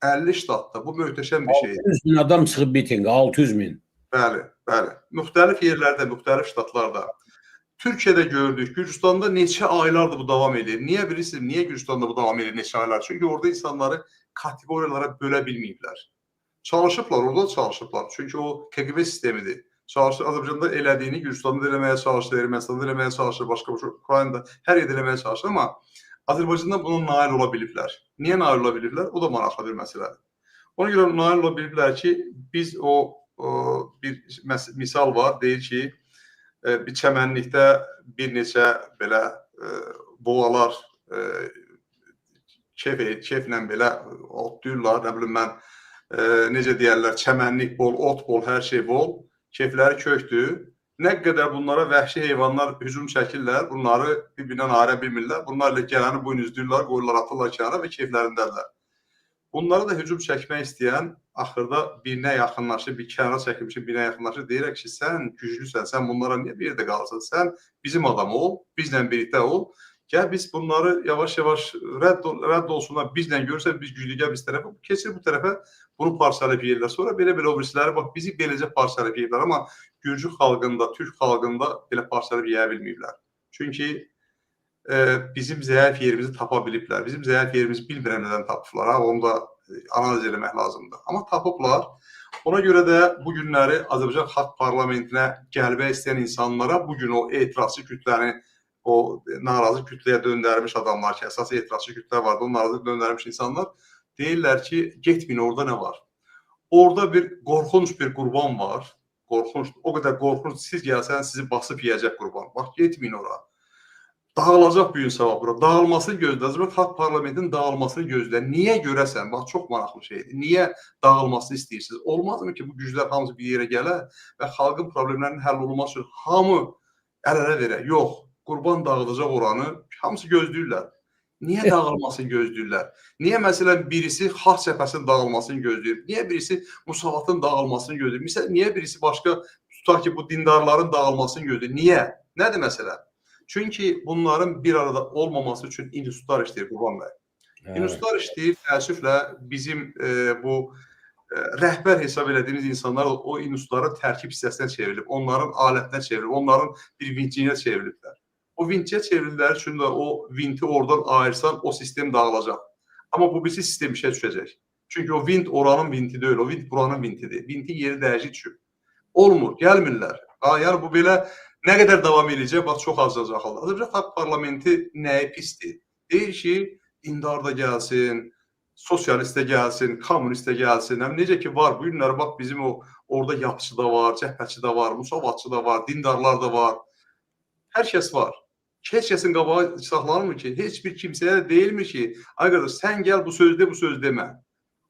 50 ştatda. Bu möhtəşəm bir şeydir. 600 min adam çıxıb mitinqə, 600 min. Bəli, bəli. Müxtəlif yerlərdə, müxtəlif ştatlarda. Türkiyədə gördük, Gürcüstanda neçə aylardır bu davam edir. Niyə bilirsiniz, niyə Gürcüstanda bu davam edir neçə aylar? Çünki orada insanları kateqoriyalara bölə bilməyiblər. Çalışıblar, orada çalışıblar. Çünki o KGB sistemidir. Çalışır, Azərbaycanda elədiyini Gürcüstanda eləməyə çalışır, Ermənistanda eləməyə çalışır, başqa-başqa Ukraynada hər yerdə eləməyə çalışır, amma Azərbaycanda buna nail ola biliblər. Niyə nail ola biliblər? O da maraqlı bir məsələdir. Ona görə nail ola biliblər ki, biz bir misal var, deyir ki, bir çəmənlikdə bir neçə belə boğalar keyflə belə otlayırlar, nə bilim mən, necə deyərlər, çəmənlik bol, ot bol, hər şey bol, keyfləri kökdür. Nə qədər bunlara vəhşi heyvanlar hücum çəkirlər, bunları bir-birindən ayıra bilmirlər, bunlarla gələni buynuzlayırlar, qoyurlar, atırlar kənara və keyflərindədirlər. Bunlara da hücum çəkmək istəyən axırda birinə yaxınlaşır, bir kənara çəkilmiş birinə yaxınlaşır, deyirək ki, sən güclüsən, sən bunlara niyə bir yerdə qalırsan, sən bizim adam ol, bizlə birlikdə ol, gəl biz bunları yavaş-yavaş rədd olsunlar, bizlə görürsən, biz güclü gəl biz tərəfə, keçir bu tərəfə, bunu parçalayıb yeyirlər. Sonra belə-belə o birisiləri, bax, bizi beləcə parçalayıb yeyirlər, amma Gürcü xalqında, Türk xalqında belə parçalayıb yeyə bilməyiblər. Çünki bizim zəif yerimizi tapa biliblər. Bizim zəif yerimizi bilmirəm nədən tapıblar, onu da analiz eləmək lazımdır. Amma tapıblar. Ona görə də bu günləri Azərbaycan Xalq Parlamentinə gəlmək istəyən insanlara bugün o etirazçı kütləni, o narazı kütləyə döndərmiş adamlar ki, əsas etirazçı kütlə vardı, o narazı döndərmiş insanlar deyirlər ki, getməyin, orada nə var? Orada bir qorxunç bir qurban var. Qorxunç, o qədər qorxunç, siz gəlsəniz sizi basıb yiyəcək qurban. Bax, getməyin ora. Dağılacaq bu gün sabah bura. Dağılmasını gözlə. Azərbaycan Xalq Parlamentinin dağılmasını gözlə. Niyə görəsən? Bax, çox maraqlı şeydir. Niyə dağılmasını istəyirsiniz? Olmazmı ki, bu güclər hamısı bir yerə gələ və xalqın problemlərinin həll olunması üçün hamı əl-ələ verə? Yox, qurban dağıdacaq oranı hamısı gözləyirlər. Niyə dağılmasını gözləyirlər? Niyə məsələn birisi xalq cəbhəsinin dağılmasını gözləyir? Niyə birisi Musavatın dağılmasını gözləyir? Məsələn, niyə birisi başqa tutaq ki, bu dindarların dağılmasını gözləyir? Niyə? Nədir məsələ? Çünki bunların bir arada olmaması üçün institutlar işləyir Qurban bəy. İnstitutlar işləyir, təəssüflə bizim bu rəhbər hesab elədiyimiz insanlar o institutların tərkib hissəsinə çevrilib, onların alətinə çevrilib, onların bir vincinə çevriliblər. O vinçiyə çevrildikləri üçün də o vinti oradan ayırsan, o sistem dağılacaq. Amma bu birisi sistem işə düşəcək. Çünki o vint oranın vinti deyil, o vint buranın vintidir. Vintin yeri dəyişik düşür. Olmur, gəlmirlər. Yəni bu belə nə qədər davam edəcək, bax, çox azacaq halda. Azərbaycan Xalq Parlamenti nəyi pisdir? Deyir ki, dindar da gəlsin, sosialist də gəlsin, kommunist də gəlsin. Necə ki var, bu günləri bax, bizim o Orada yapçı da var, cəhbətçi də var, musavatçı da var, dindarlar da var. Hər kəs var. Heç kəsin qabağı saxlanmır ki, heç bir kimsəyə də deyilmir ki, ay qardaş, sən gəl bu söz de, bu söz demə.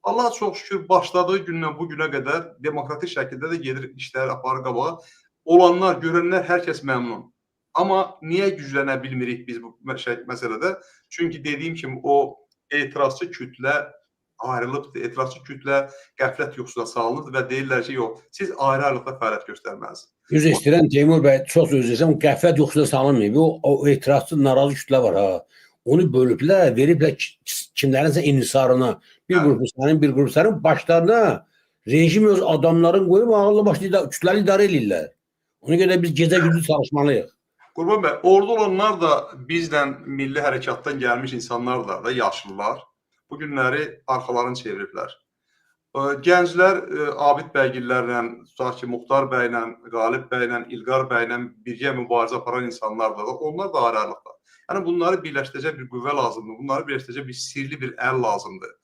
Allah çox şükür başladığı gündən bu günə qədər demokratik şəkildə də gedir işlər aparır qabağa. Olanlar, görənlər hər kəs məmnun. Amma niyə güclənə bilmirik biz bu məsələdə? Çünki dediyim kimi o etirazçı kütlə ayrılıbdır. Etirazçı kütlə qəflət yuxusuna salınır və deyirlər ki, yox, siz ayrı-ayrılıqda fəaliyyət göstərməlisiniz. Yüz istəyirəm Teymur bəy, çox söz desəm, qəflət yoxsuna salınmayıb. O etirazçı narazı kütlə var ha. Onu bölüblər, veriblər kimlərinsə inhisarına. Bir qrup sənin, bir qrup sənin başlarına rejim öz adamların qoyub ağırlı başlı kütləli idarə edirlər. Ona görə biz gecə gündüz çalışmalıyıq. Qurban bəy, orada olanlar da bizlə milli hərəkatdan gəlmiş insanlardır da, yaşlılar. Bu günləri arxalarını çeviriblər. Gənclər Abid bəygillərlə, tutaq ki, Muxtar bəylə, Qalib bəylə, İlqar bəylə birgə mübarizə aparan insanlardır da, onlar da ayrı-ayrılıqlar. Yəni bunları birləşdirəcək bir qüvvə lazımdır, bunları birləşdirəcək bir sirli bir əl lazımdır.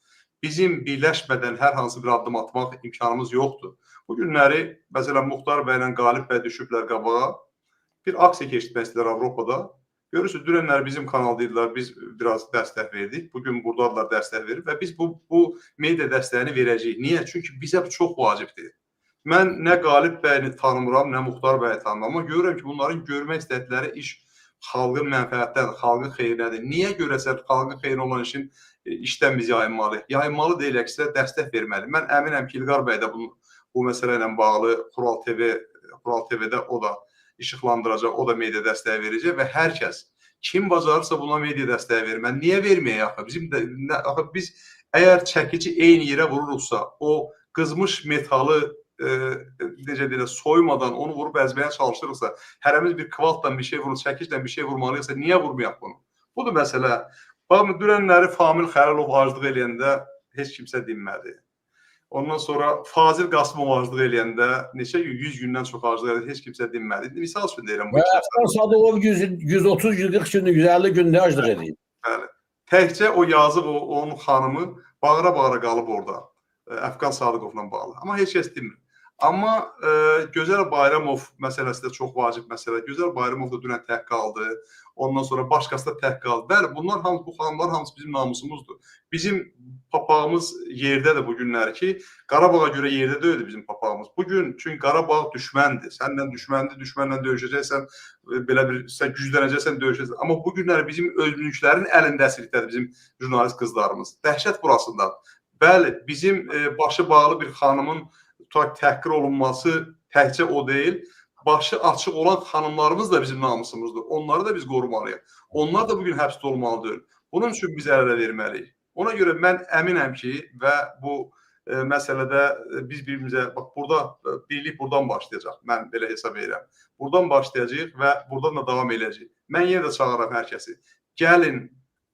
Bizim birləşmədən hər hansı bir addım atmaq imkanımız yoxdur. Bu günləri, məsələn, Muxtar bəylə Qalib bəy düşüblər qabağa, bir aksiya keçirmək istəyirlər Avropada. Görürsünüz, dünənlər bizim kanaldaydılar, biz biraz dəstək verdik. Bugün buradadılar, dəstək verib və biz bu media dəstəyini verəcəyik. Niyə? Çünki bizə bu çox vacibdir. Mən nə Qalib bəyini tanımıram, nə Muxtar bəyi tanımıram. Amma görürəm ki, bunların görmək istədikləri iş xalqın mənfəətdən, xalqın xeyrinədir. Niyə görəsə xalqın xeyrinə olan işdən biz yayınmalıyıq? Yayınmalı deyil, əksinə dəstək verməli. Mən əminəm ki, İlqar bəy də bu məsələ ilə bağlı Xural TV-də o da işıqlandıracaq, o da media dəstəyi verəcək və hər kəs kim bacarırsa buna media dəstəyi verir. Mən niyə verməyək axı? Biz əgər çəkici eyni yerə vururuqsa, o qızmış metalı necə deyirlər, soymadan onu vurub əzməyə çalışırıqsa, hərəmiz bir kvaltdan bir şey vurur, çəkicdən bir şey vurmalıyıqsa, niyə vurmayaq bunu? Budur məsələ. Baxın, dünənləri Famil Xəlilov aclıq eləyəndə heç kimsə dinmədi. Ondan sonra Fazil Qasımov aclıq eləyəndə neçə gün, 100 gündən çox aclıq eləyəndə heç kimsə dinmədi. Misal üçün deyirəm. Əfqan Sadıqov 130 gün, 40 gündür, 150 gündə aclıq eləyib. Bəli. Təkcə o yazıb, onun xanımı bağıra-bağıra qalıb orada. Əfqan Sadıqovla bağlı. Amma heç kəs dinmir. Amma Gözəl Bayramov məsələsi də çox vacib məsələ. Gözəl Bayramov da dünən tək qaldı. Ondan sonra başqası da tək qaldı. Bəli, bunlar hamısı, bu xanımlar hamısı bizim namusumuzdur. Bizim papağımız yerdədir bu günləri ki, Qarabağa görə yerdə deyildi bizim papağımız. Bugün, çünki Qarabağ düşməndir. Səndən düşməndir, düşmənlə döyüşəcəksən, belə bir, sən güclənəcəksən, döyüşəcəksən. Amma bu günləri bizim özlüklərin əlində əsirlikdədir bizim jurnalist qızlarımız. Dəhşət burasındadır. Bəli, bizim başı bağlı bir xanımın təhqir olunması təkcə o deyil, başı açıq olan xanımlarımız da bizim namusumuzdur. Onları da biz qorumalıyıq. Onlar da bugün həbsdə olmalıdır. Bunun üçün biz əl-ələ verməliyik. Ona görə mən əminəm ki, və bu məsələdə biz birimizə, bax, burada birlik buradan başlayacaq. Mən belə hesab edirəm. Buradan başlayacaq və buradan da davam edəcək. Mən yenə də çağıram hər kəsi. Gəlin,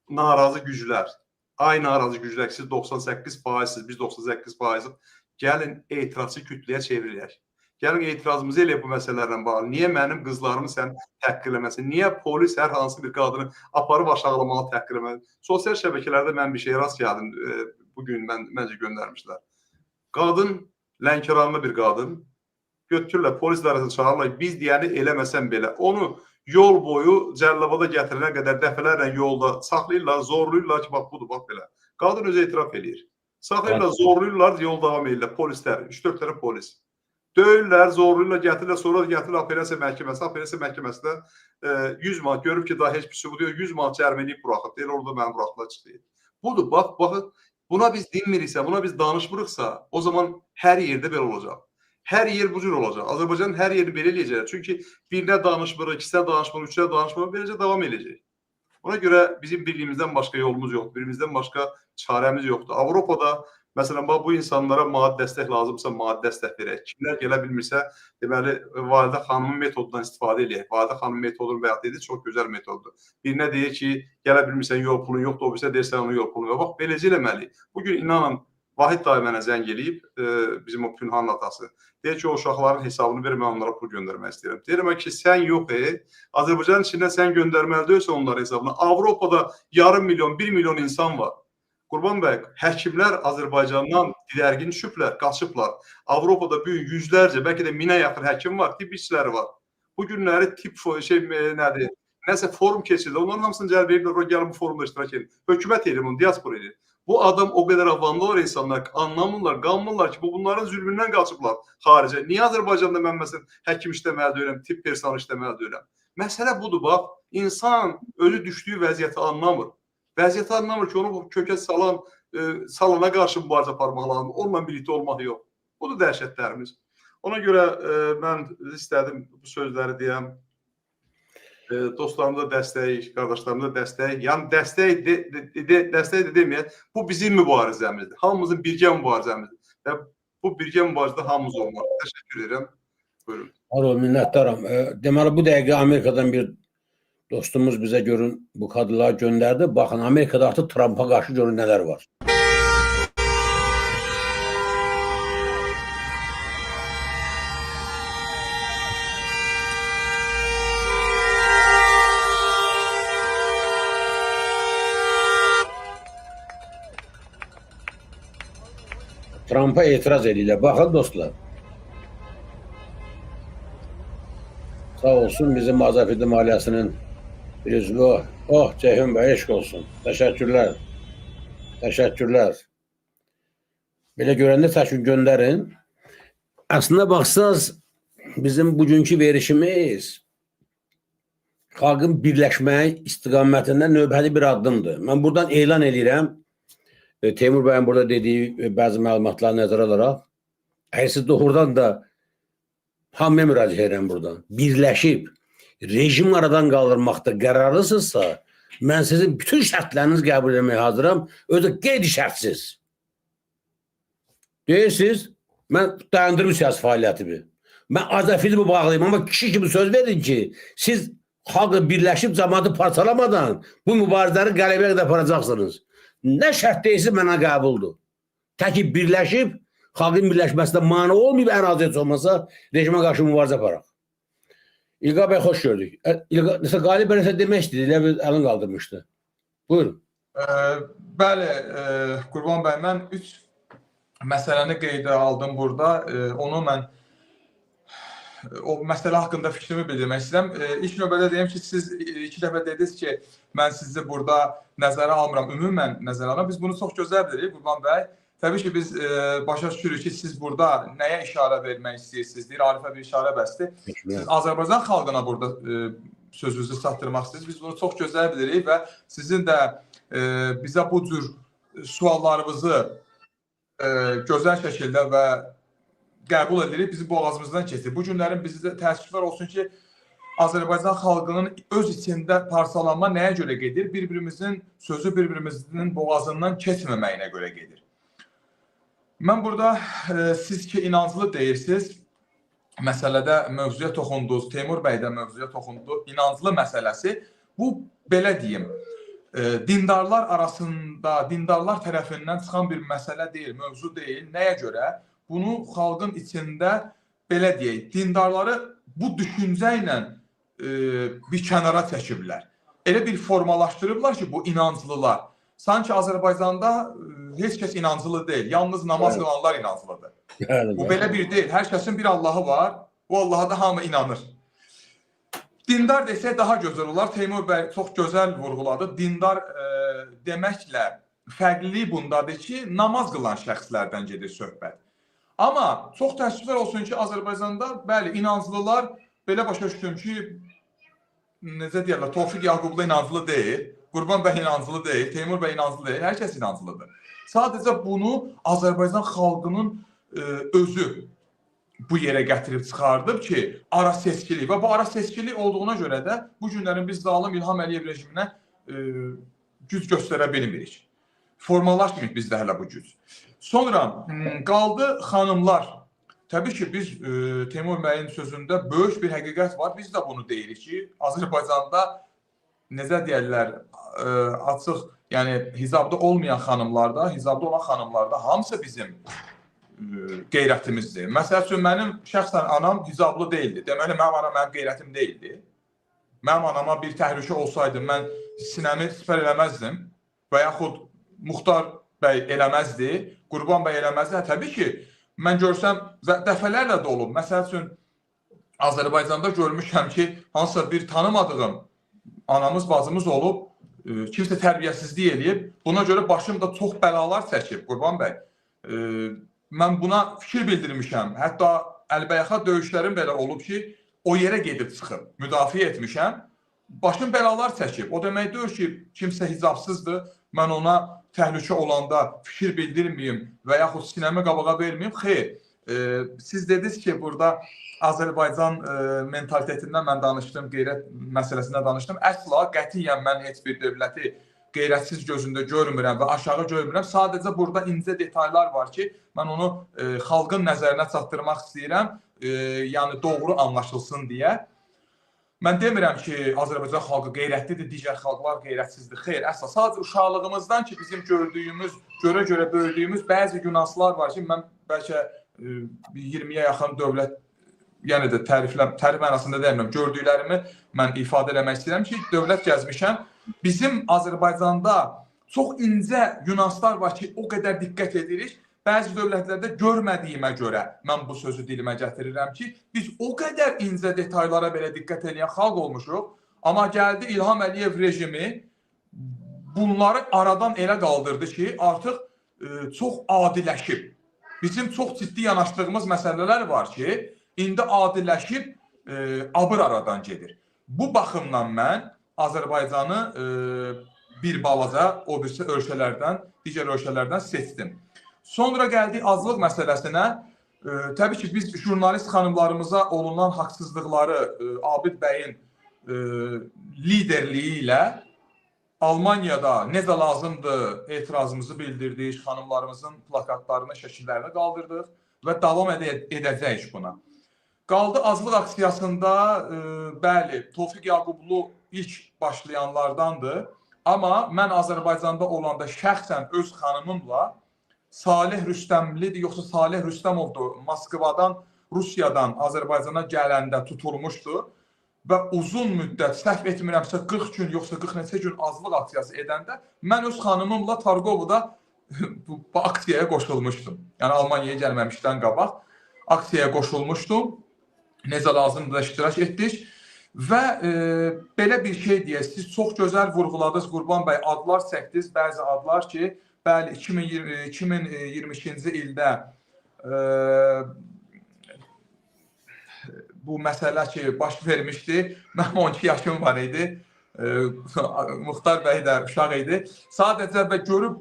narazı güclər, ay narazı güclər, siz 98%, biz 98%, gəlin etirazçı kütləyə çevirilək. Gəlin etirazımızı eləyək bu məsələlərlə bağlı. Niyə mənim qızlarımı sən təhqirləməsin? Niyə polis hər hansı bir qadını aparıb aşağılamalı təhqirləməsin? Sosial şəbəkələrdə mən bir şey rast gəldim. Bugün məncə göndərmişlər. Qadın, Lənkəranlı bir qadın, götürürlər, polis idarəsini çağırırlar. Biz deyəni eləməsən belə. Onu yol boyu Cəlilabada gətirilən qədər dəfələrlə yolda saxlayırlar, zorlayırlar ki, bax budur, bax belə. Qadın özü etiraf edir. Saxlayırlar, zorlayırlar, yol davam edirlər. Polislər, 3-4 dənə polis. Döyürlər, zorlayırlar, gətirirlər, sonra gətirirlər apellyasiya məhkəməsi. Apellyasiya məhkəməsində 100 manat, görüb ki, daha heç bir sübut yox, 100 manat cəriməliyib buraxıb. Deyir, orada məni buraxdılar, çıxdı. Budur, bax, baxın, buna biz dinmiriksə, buna biz danışmırıqsa, o zaman hər yerdə belə olacaq. Hər yer bu cür olacaq. Azərbaycanın hər yerini belə eləyəcək. Çünki birinə danışmırıq, ikisinə danışmırıq, üçünə danışmırıq, beləcə davam eləyəcək. Ona görə bizim birliyimizdən başqa yolumuz yoxdur, birimizdən başqa çarəmiz yoxdur. Avropada, məsələn, bu insanlara maddi dəstək lazımsa, maddi dəstək verək. Kimlər gələ bilmirsə, deməli, Validə xanımın metodundan istifadə edək. Validə xanımın metodunu bəyan edir, çox gözəl metoddur. Birinə deyir ki, gələ bilmirsən, yol pulun yoxdur, o birisi deyirsən, onun yol pulun yoxdur. Bax, beləcə eləməliyik. Bugün inanın, Vahid dayı mənə zəng eləyib, bizim o Pünhanın atası. Deyir ki, o uşaqların hesabını verir, mən onlara pul göndərmək istəyirəm. Deyirəm ki, sən yox, Azərbaycanın içində sən göndərməli deyilsə onların hesabına. Avropada yarım milyon, 1 milyon insan var. Qurban bəy, həkimlər Azərbaycandan didərgin düşüblər, qaçıblar. Avropada bu gün yüzlərcə, bəlkə də 1000-ə yaxın həkim var, tibb işçiləri var. Bu günləri tibb nədir? Nəsə forum keçirdi. Onların hamısını cəlb ediblər, gəlin bu forumda iştirak edin. Hökumət edir bunu, diaspora edir. Bu adam o qədər avamlılar insanlar, anlamırlar, qanmırlar ki, bunların zülmündən qaçıblar xaricə. Niyə Azərbaycanda mən məsələn həkim işləməyə deyirəm, tibb personalı işləməyə deyirəm? Məsələ budur, bax, insan özü düşdüyü vəziyyəti anlamır. Vəziyyəti anlamır ki, onu bu kökə salana qarşı mübarizə aparmaq lazım, onunla birlikdə olmaq yox. Budur dəhşətlərimiz. Ona görə mən istədim bu sözləri deyəm. Dostlarımıza dəstək, qardaşlarımıza dəstək. Yəni dəstək də deməyək, bu bizim mübarizəmizdir. Hamımızın birgə mübarizəmizdir. Və bu birgə mübarizədə hamımız olmalı. Təşəkkür edirəm. Buyurun. Alo, minnətdaram. Deməli, bu dəqiqə Amerikadan bir dostumuz bizə görün bu kadrları göndərdi. Baxın, Amerikada artıq Trump'a qarşı görün nələr var. Trump'a etiraz edirlər. Baxın dostlar. Sağ olsun bizim Azərbaycan Maliyyəsinin bir üzvü. Oh, Ceyhun bəy, eşq olsun. Təşəkkürlər. Təşəkkürlər. Belə görəndə təşkil göndərin. Aslında baxsaz, bizim bugünkü verişimiz xalqın birləşmək istiqamətində növbəli bir addımdır. Mən buradan elan edirəm. Teymur bəyin burada dediyi bəzi məlumatları nəzərə alaraq, əgər siz doğrudan da hamıya müraciət edirəm buradan, birləşib rejim aradan qaldırmaqda qərarlısınızsa, mən sizin bütün şərtləriniz qəbul etməyə hazıram, özü qeydi şərtsiz. Deyirsiniz, mən dayandırım siyasi fəaliyyətimi. Mən Azərfilmi bağlayayım, amma kişi kimi söz verin ki, siz xalqla birləşib cəmaatı parçalamadan bu mübarizələri qələbəyə qədər aparacaqsınız. Nə şərt deyilsin mənə qəbuldur. Təki birləşib, xalqın birləşməsində mane olmayıb, ən az heç olmasa rejimə qarşı mübarizə aparaq. İlqa bəy, xoş gördük. Nəsə Qalib bəy nəsə demək istəyir, elə bir əlin qaldırmışdı. Buyurun. Bəli, Qurban bəy, mən 3 məsələni qeydə aldım burada. Onu mən o məsələ haqqında fikrimi bildirmək istəyirəm. İlk növbədə deyim ki, siz 2 dəfə dediniz ki, mən sizi burada nəzərə almıram, ümumən nəzərə alıram. Biz bunu çox gözəl bilirik, Qurban bəy. Təbii ki, biz başa düşürük ki, siz burada nəyə işarə vermək istəyirsiniz, deyir, Arifə bir işarə bəsdir. Siz Azərbaycan xalqına burada sözünüzü çatdırmaq istəyirsiniz. Biz bunu çox gözəl bilirik və sizin də bizə bu cür suallarımızı gözəl şəkildə və qəbul edirik, bizi boğazımızdan keçir. Bu günlərin bizdə təəssüflər olsun ki, Azərbaycan xalqının öz içində parçalanma nəyə görə gedir? Bir-birimizin sözü bir-birimizin boğazından keçməməyinə görə gedir. Mən burada siz ki, inanclı deyirsiniz, məsələdə mövzuya toxundunuz, Teymur bəy də mövzuya toxundu, inanclı məsələsi. Bu, belə deyim, dindarlar arasında, dindarlar tərəfindən çıxan bir məsələ deyil, mövzu deyil. Nəyə görə? Bunu xalqın içində, belə deyək, dindarları bu düşüncə ilə bir kənara çəkiblər. Elə bir formalaşdırıblar ki, bu inanclılar. Sanki Azərbaycanda heç kəs inanclı deyil, yalnız namaz qılanlar inanclıdır. Bu belə bir deyil, hər kəsin bir Allahı var, bu Allaha da hamı inanır. Dindar desək daha gözəl olar, Teymur bəy çox gözəl vurğuladı. Dindar deməklə fərqliliyi bundadır ki, namaz qılan şəxslərdən gedir söhbət. Amma çox təəssüflər olsun ki, Azərbaycanda bəli, inanclılar belə başa düşdüm ki, necə deyərlər, Tofiq Yaqublu inanclı deyil, Qurban bəy inanclı deyil, Teymur bəy inanclı deyil, hər kəs inanclıdır. Sadəcə bunu Azərbaycan xalqının özü bu yerə gətirib çıxardıb ki, ara seçkilik və bu ara seçkilik olduğuna görə də bu günlərin biz zalim İlham Əliyev rejiminə güc göstərə bilmirik. Formalaşmıyıq bizdə hələ bu güc. Sonra qaldı xanımlar. Təbii ki, biz Teymur bəyin sözündə böyük bir həqiqət var. Biz də bunu deyirik ki, Azərbaycanda necə deyərlər, açıq, yəni hicabda olmayan xanımlarda, hicabda olan xanımlarda hamısı bizim qeyrətimizdir. Məsəl üçün, mənim şəxsən anam hicablı deyildi. Deməli, mənim anam mənim qeyrətim deyildi. Mənim anama bir təhlükə olsaydı, mən sinəmi sipər eləməzdim və yaxud Muxtar bəy eləməzdi, Qurban bəy eləməzdi. Təbii ki, mən görsəm və dəfələrlə də olub. Məsəl üçün, Azərbaycanda görmüşəm ki, hansısa bir tanımadığım anamız, bacımız olub, kimsə tərbiyəsizlik eləyib. Buna görə başım da çox bəlalar çəkib, Qurban bəy. Mən buna fikir bildirmişəm. Hətta əlbəyaxa döyüşlərim belə olub ki, o yerə gedib çıxıb, müdafiə etmişəm. Başım bəlalar çəkib. O demək deyir ki, kimsə hicabsızdır, mən ona təhlükə olanda fikir bildirməyim və yaxud sinəmi qabağa verməyim. Xeyr, siz dediniz ki, burada Azərbaycan mentalitetindən mən danışdım, qeyrət məsələsində danışdım. Əsla, qətiyyən mən heç bir dövləti qeyrətsiz gözündə görmürəm və aşağı görmürəm. Sadəcə burada incə detaylar var ki, mən onu xalqın nəzərinə çatdırmaq istəyirəm, yəni doğru anlaşılsın deyə. Mən demirəm ki, Azərbaycan xalqı qeyrətlidir, digər xalqlar qeyrətsizdir. Xeyr, əsla. Sadəcə uşaqlığımızdan ki, bizim gördüyümüz, görə böyüdüyümüz bəzi nüanslar var ki, mən bəlkə 20-yə yaxın dövlət, yəni də tərif mənasında deyirəm, gördüklərimi mən ifadə eləmək istəyirəm ki, dövlət gəzmişəm. Bizim Azərbaycanda çox incə nüanslar var ki, o qədər diqqət edirik. Bəzi dövlətlərdə görmədiyimə görə mən bu sözü dilimə gətirirəm ki, biz o qədər incə detaylara belə diqqət edən xalq olmuşuq. Amma gəldi İlham Əliyev rejimi bunları aradan elə qaldırdı ki, artıq çox adiləşib. Bizim çox ciddi yanaşdığımız məsələlər var ki, indi adiləşib abır aradan gedir. Bu baxımdan mən Azərbaycanı bir balaca o birisi ölkələrdən, digər ölkələrdən seçdim. Sonra gəldik azlıq məsələsinə. Təbii ki, biz jurnalist xanımlarımıza olunan haqsızlıqları Abid bəyin liderliyi ilə Almaniyada necə lazımdır etirazımızı bildirdik, xanımlarımızın plakatlarını, şəkillərini qaldırdıq və davam edəcəyik buna. Qaldı azlıq aksiyasında, bəli, Tofiq Yaqublu ilk başlayanlardandır. Amma mən Azərbaycanda olanda şəxsən öz xanımımla Salih Rüstəmlidir, yoxsa Salih Rüstəmovdur, Moskvadan, Rusiyadan Azərbaycana gələndə tutulmuşdu və uzun müddət, səhv etmirəmsə 40 gün, yoxsa 40 neçə gün azlıq aksiyası edəndə mən öz xanımımla Targovuda bu aksiyaya qoşulmuşdum. Yəni Almaniyaya gəlməmişdən qabaq aksiyaya qoşulmuşdum. Necə lazımdır da iştirak etdik və belə bir şey deyək, siz çox gözəl vurğuladınız, Qurban bəy, adlar çəkdiniz, bəzi adlar ki, bəli, 2022-ci ildə bu məsələ ki, baş vermişdi. Mənim 12 yaşım var idi. Muxtar bəy də uşaq idi. Sadəcə və görüb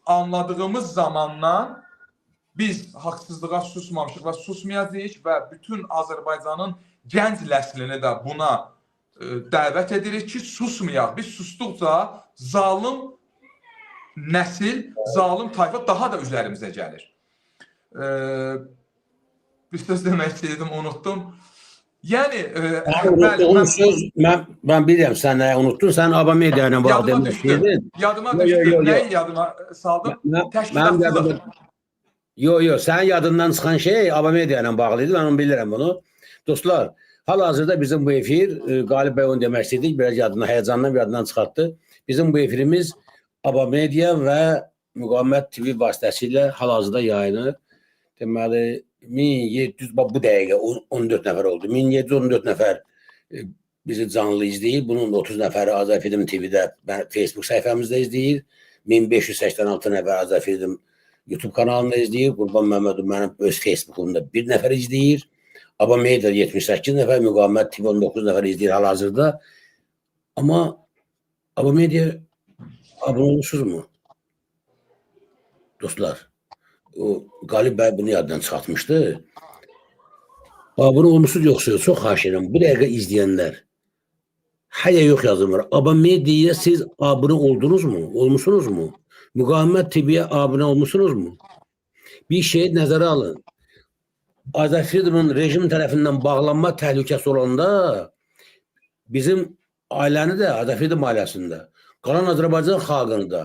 anladığımız zamandan biz haqsızlığa susmamışıq və susmayacağıq və bütün Azərbaycanın gənc nəslini də buna dəvət edirik ki, susmayaq. Biz susduqca zalım nəsil, zalim tayfa daha da üzərimizə gəlir. Bir söz demək istəyirdim, unutdum. Yəni, unutduğum söz, mən bilirəm, sən nəyə unuttun, sən Abamediya ilə bağlı demək istəyirdin. Yadıma düşdü, nəyi yadıma saldım? Təşkilatsızlıq. Yox, sənin yadından çıxan şey Abamediya ilə bağlı idi, mən onu bilirəm bunu. Dostlar, hal-hazırda bizim bu efir, Qalib bəy onu demək istəyirdik, biraz yadından, həyəcandan bir yadından çıxartdı. Bizim bu efirimiz Abamediya və Müqavimət TV vasitəsilə hal-hazırda yayınır. Deməli, 1700, bu dəqiqə 14 nəfər oldu. 1714 nəfər bizi canlı izləyir. Bunun 30 nəfəri Azərfilm TV-də, Facebook səhifəmizdə izləyir. 1586 nəfər Azərfilm YouTube kanalında izləyir. Qurban Məmmədov mənim öz Facebook'umda bir nəfər izləyir. Abamediya 78 nəfər, Müqavimət TV 19 nəfər izləyir hal-hazırda. Amma Abamediya abunə olursunuzmu? Dostlar, Qalib bəy bunu yaddan çıxartmışdı. Abunə olmuşsunuz yoxsa çox xahiş edirəm. Bu dəqiqə izləyənlər hələ yox yazılmır. Abamediyaya siz abunə oldunuzmu? Olmuşsunuzmu? Müqavimət TV-yə abunə olmuşsunuzmu? Bir şey nəzərə alın. Azərfilmin rejim tərəfindən bağlanma təhlükəsi olanda bizim ailəni də Azərfilm ailəsində, qalan Azərbaycan xalqını da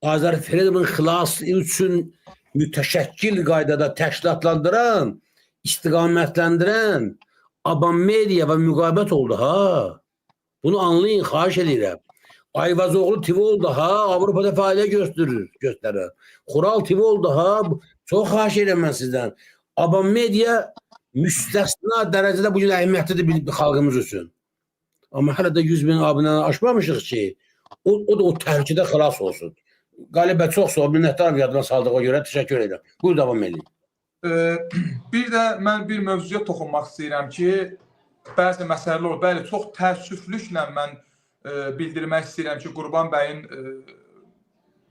Azərfilmin xilası üçün mütəşəkkil qaydada təşkilatlandıran, istiqamətləndirən Abamediya və Müqavimət oldu ha. Bunu anlayın, xahiş edirəm. Ayvazoğlu TV oldu ha, Avrupa'da faaliyet gösterir. Xural TV oldu ha. Çok xahiş edirəm mən sizdən. Aban Media müstəsna dərəcədə bugün əhəmiyyətlidir bir xalqımız üçün. Amma hələ də 100 bin abunəni aşmamışıq ki, o da o təhlükədə xilas olsun. Qalib bəy, çox sağ ol, minnətdaram yadıma saldığına görə, təşəkkür edirəm. Buyur, davam edin. Bir də mən bir mövzuya toxunmaq istəyirəm ki, bəzi məsələlər olur. Bəli, çox təəssüflüklə mən bildirmək istəyirəm ki, Qurban bəyin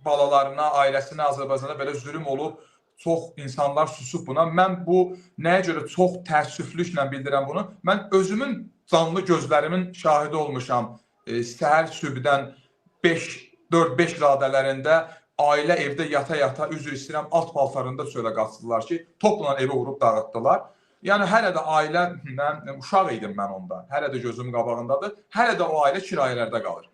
balalarına, ailəsinə Azərbaycanda belə zülm olub, çox insanlar susub buna. Mən bu nəyə görə çox təəssüflüklə bildirəm bunu? Mən özümün canlı gözlərimin şahidi olmuşam. Səhər sübdən 4-5 radələrində ailə evdə yata-yata, üzr istəyirəm, alt paltarında çölə qaçdılar ki, topla evi vurub dağıtdılar. Yəni, hələ də ailə, uşaq idim mən onda, hələ də gözümün qabağındadır, hələ də o ailə kirayələrdə qalır.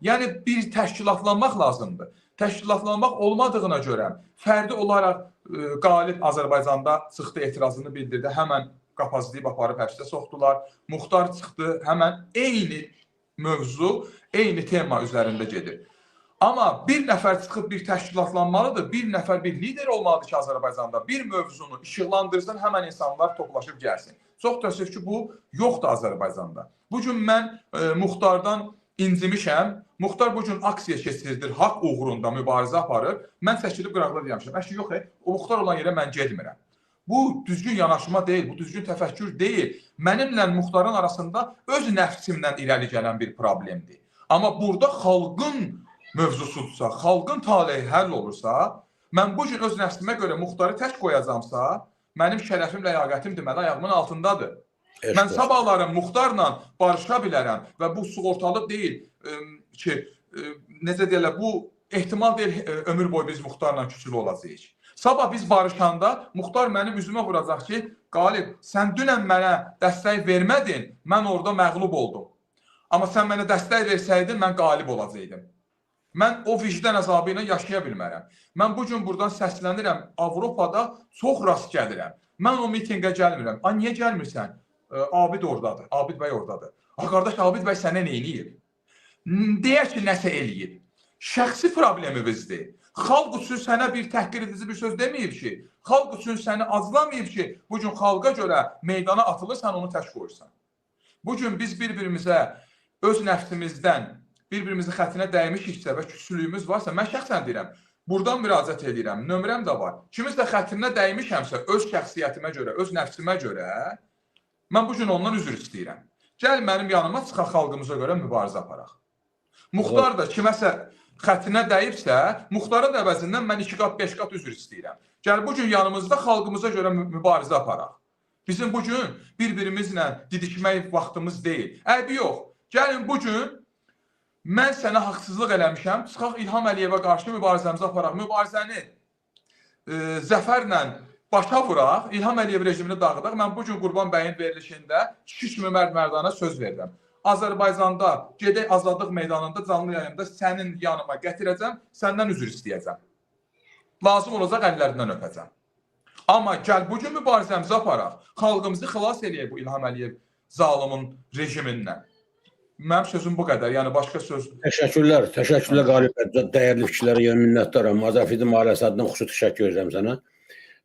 Yəni, bir təşkilatlanmaq lazımdır. Təşkilatlanmaq olmadığına görə fərdi olaraq Qalib Azərbaycanda çıxdı, etirazını bildirdi, həmən qapazlayıb aparıb həbsə soxdular. Muxtar çıxdı, həmən eyni mövzu, eyni tema üzərində gedir. Amma bir nəfər çıxıb bir təşkilatlanmalıdır, bir nəfər bir lider olmalıdır ki, Azərbaycanda bir mövzunu işıqlandırsın, həmən insanlar toplaşıb gəlsin. Çox təəssüf ki, bu yoxdur Azərbaycanda. Bugün mən Muxtardan incimişəm. Muxtar bugün aksiya keçirdir, haqq uğrunda mübarizə aparır. Mən çəkilib qıraqda deyəmişəm. Əşki yox, o Muxtar olan yerə mən getmirəm. Bu düzgün yanaşma deyil, bu düzgün təfəkkür deyil. Mənimlə Muxtarın arasında öz nəfsimdən irəli gələn bir problemdir. Amma burada xalqın mövzusudursa, xalqın taleyi həll olursa, mən bu gün öz nəfsimə görə Muxtarı tək qoyacamsa, mənim şərəfim, ləyaqətim deməli ayağımın altındadır. Mən sabahlarım Muxtarla barışa bilərəm və bu sığortalı deyil ki, necə deyirlər, bu ehtimal deyil, ömür boyu biz Muxtarla küçülü olacağıq. Sabah biz barışanda Muxtar mənim üzümə vuracaq ki, Qalib, sən dünən mənə dəstək vermədin, mən orada məğlub oldum. Amma sən mənə dəstək versəydin, mən qalib olacaqdım. Mən o vicdan əzabı ilə yaşaya bilmərəm. Mən bugün buradan səslənirəm, Avropada çox rast gəlirəm. Mən o mitingə gəlmirəm. Niyə gəlmirsən? Abid oradadır, Abid bəy oradadır. Qardaş, Abid bəy sənə nə eləyib? Deyək ki, nəsə eləyib. Şəxsi problemimizdir. Xalq üçün sənə bir təhqir edici bir söz deməyib ki, xalq üçün səni aclamayıb ki, bugün xalqa görə meydana atılırsan, onu tək qoyursan. Bugün biz bir-birimizə öz nəfsimizdən, bir-birimizin xəttinə dəymişiksə və küçülüyümüz varsa, mən şəxsən deyirəm, buradan müraciət edirəm, nömrəm də var. Kiminsə xəttinə dəymişəmsə, öz şəxsiyyətimə görə, öz nəfsimə görə, mən bugün ondan üzr istəyirəm. Gəl mənim yanıma çıxaq xalqımıza görə mübarizə aparaq. Muxtar da kiməsə xəttinə dəyibsə, Muxtarın əvəzindən mən 2 qat, 5 qat üzr istəyirəm. Gəl bugün yanımızda xalqımıza görə mübarizə aparaq. Bizim bugün bir-birimizlə didişmək vaxtımız deyil. Əybi yox, gəlin bugün mən sənə haqsızlıq eləmişəm, çıxaq İlham Əliyevə qarşı mübarizəmizi aparaq. Mübarizəni zəfərlə başa vuraq, İlham Əliyev rejimini dağıdaq. Mən bugün Qurban bəyin verilişində kişi kimi mərd-mərdana söz verirəm. Azərbaycanda gedək Azadlıq meydanında canlı yayında sənin yanıma gətirəcəm, səndən üzr istəyəcəm. Lazım olacaq əllərindən öpəcəm. Amma gəl bugün mübarizəmizi aparaq, xalqımızı xilas eləyək bu İlham Əliyev zalimin rejimindən. Mənim sözüm bu qədər, yəni başqa söz... Təşəkkürlər Qalib bəy, dəyərli fikirlərə görə minnətdaram. Azərfidin ailəsi adından xüsusi təşəkkür edirəm sənə.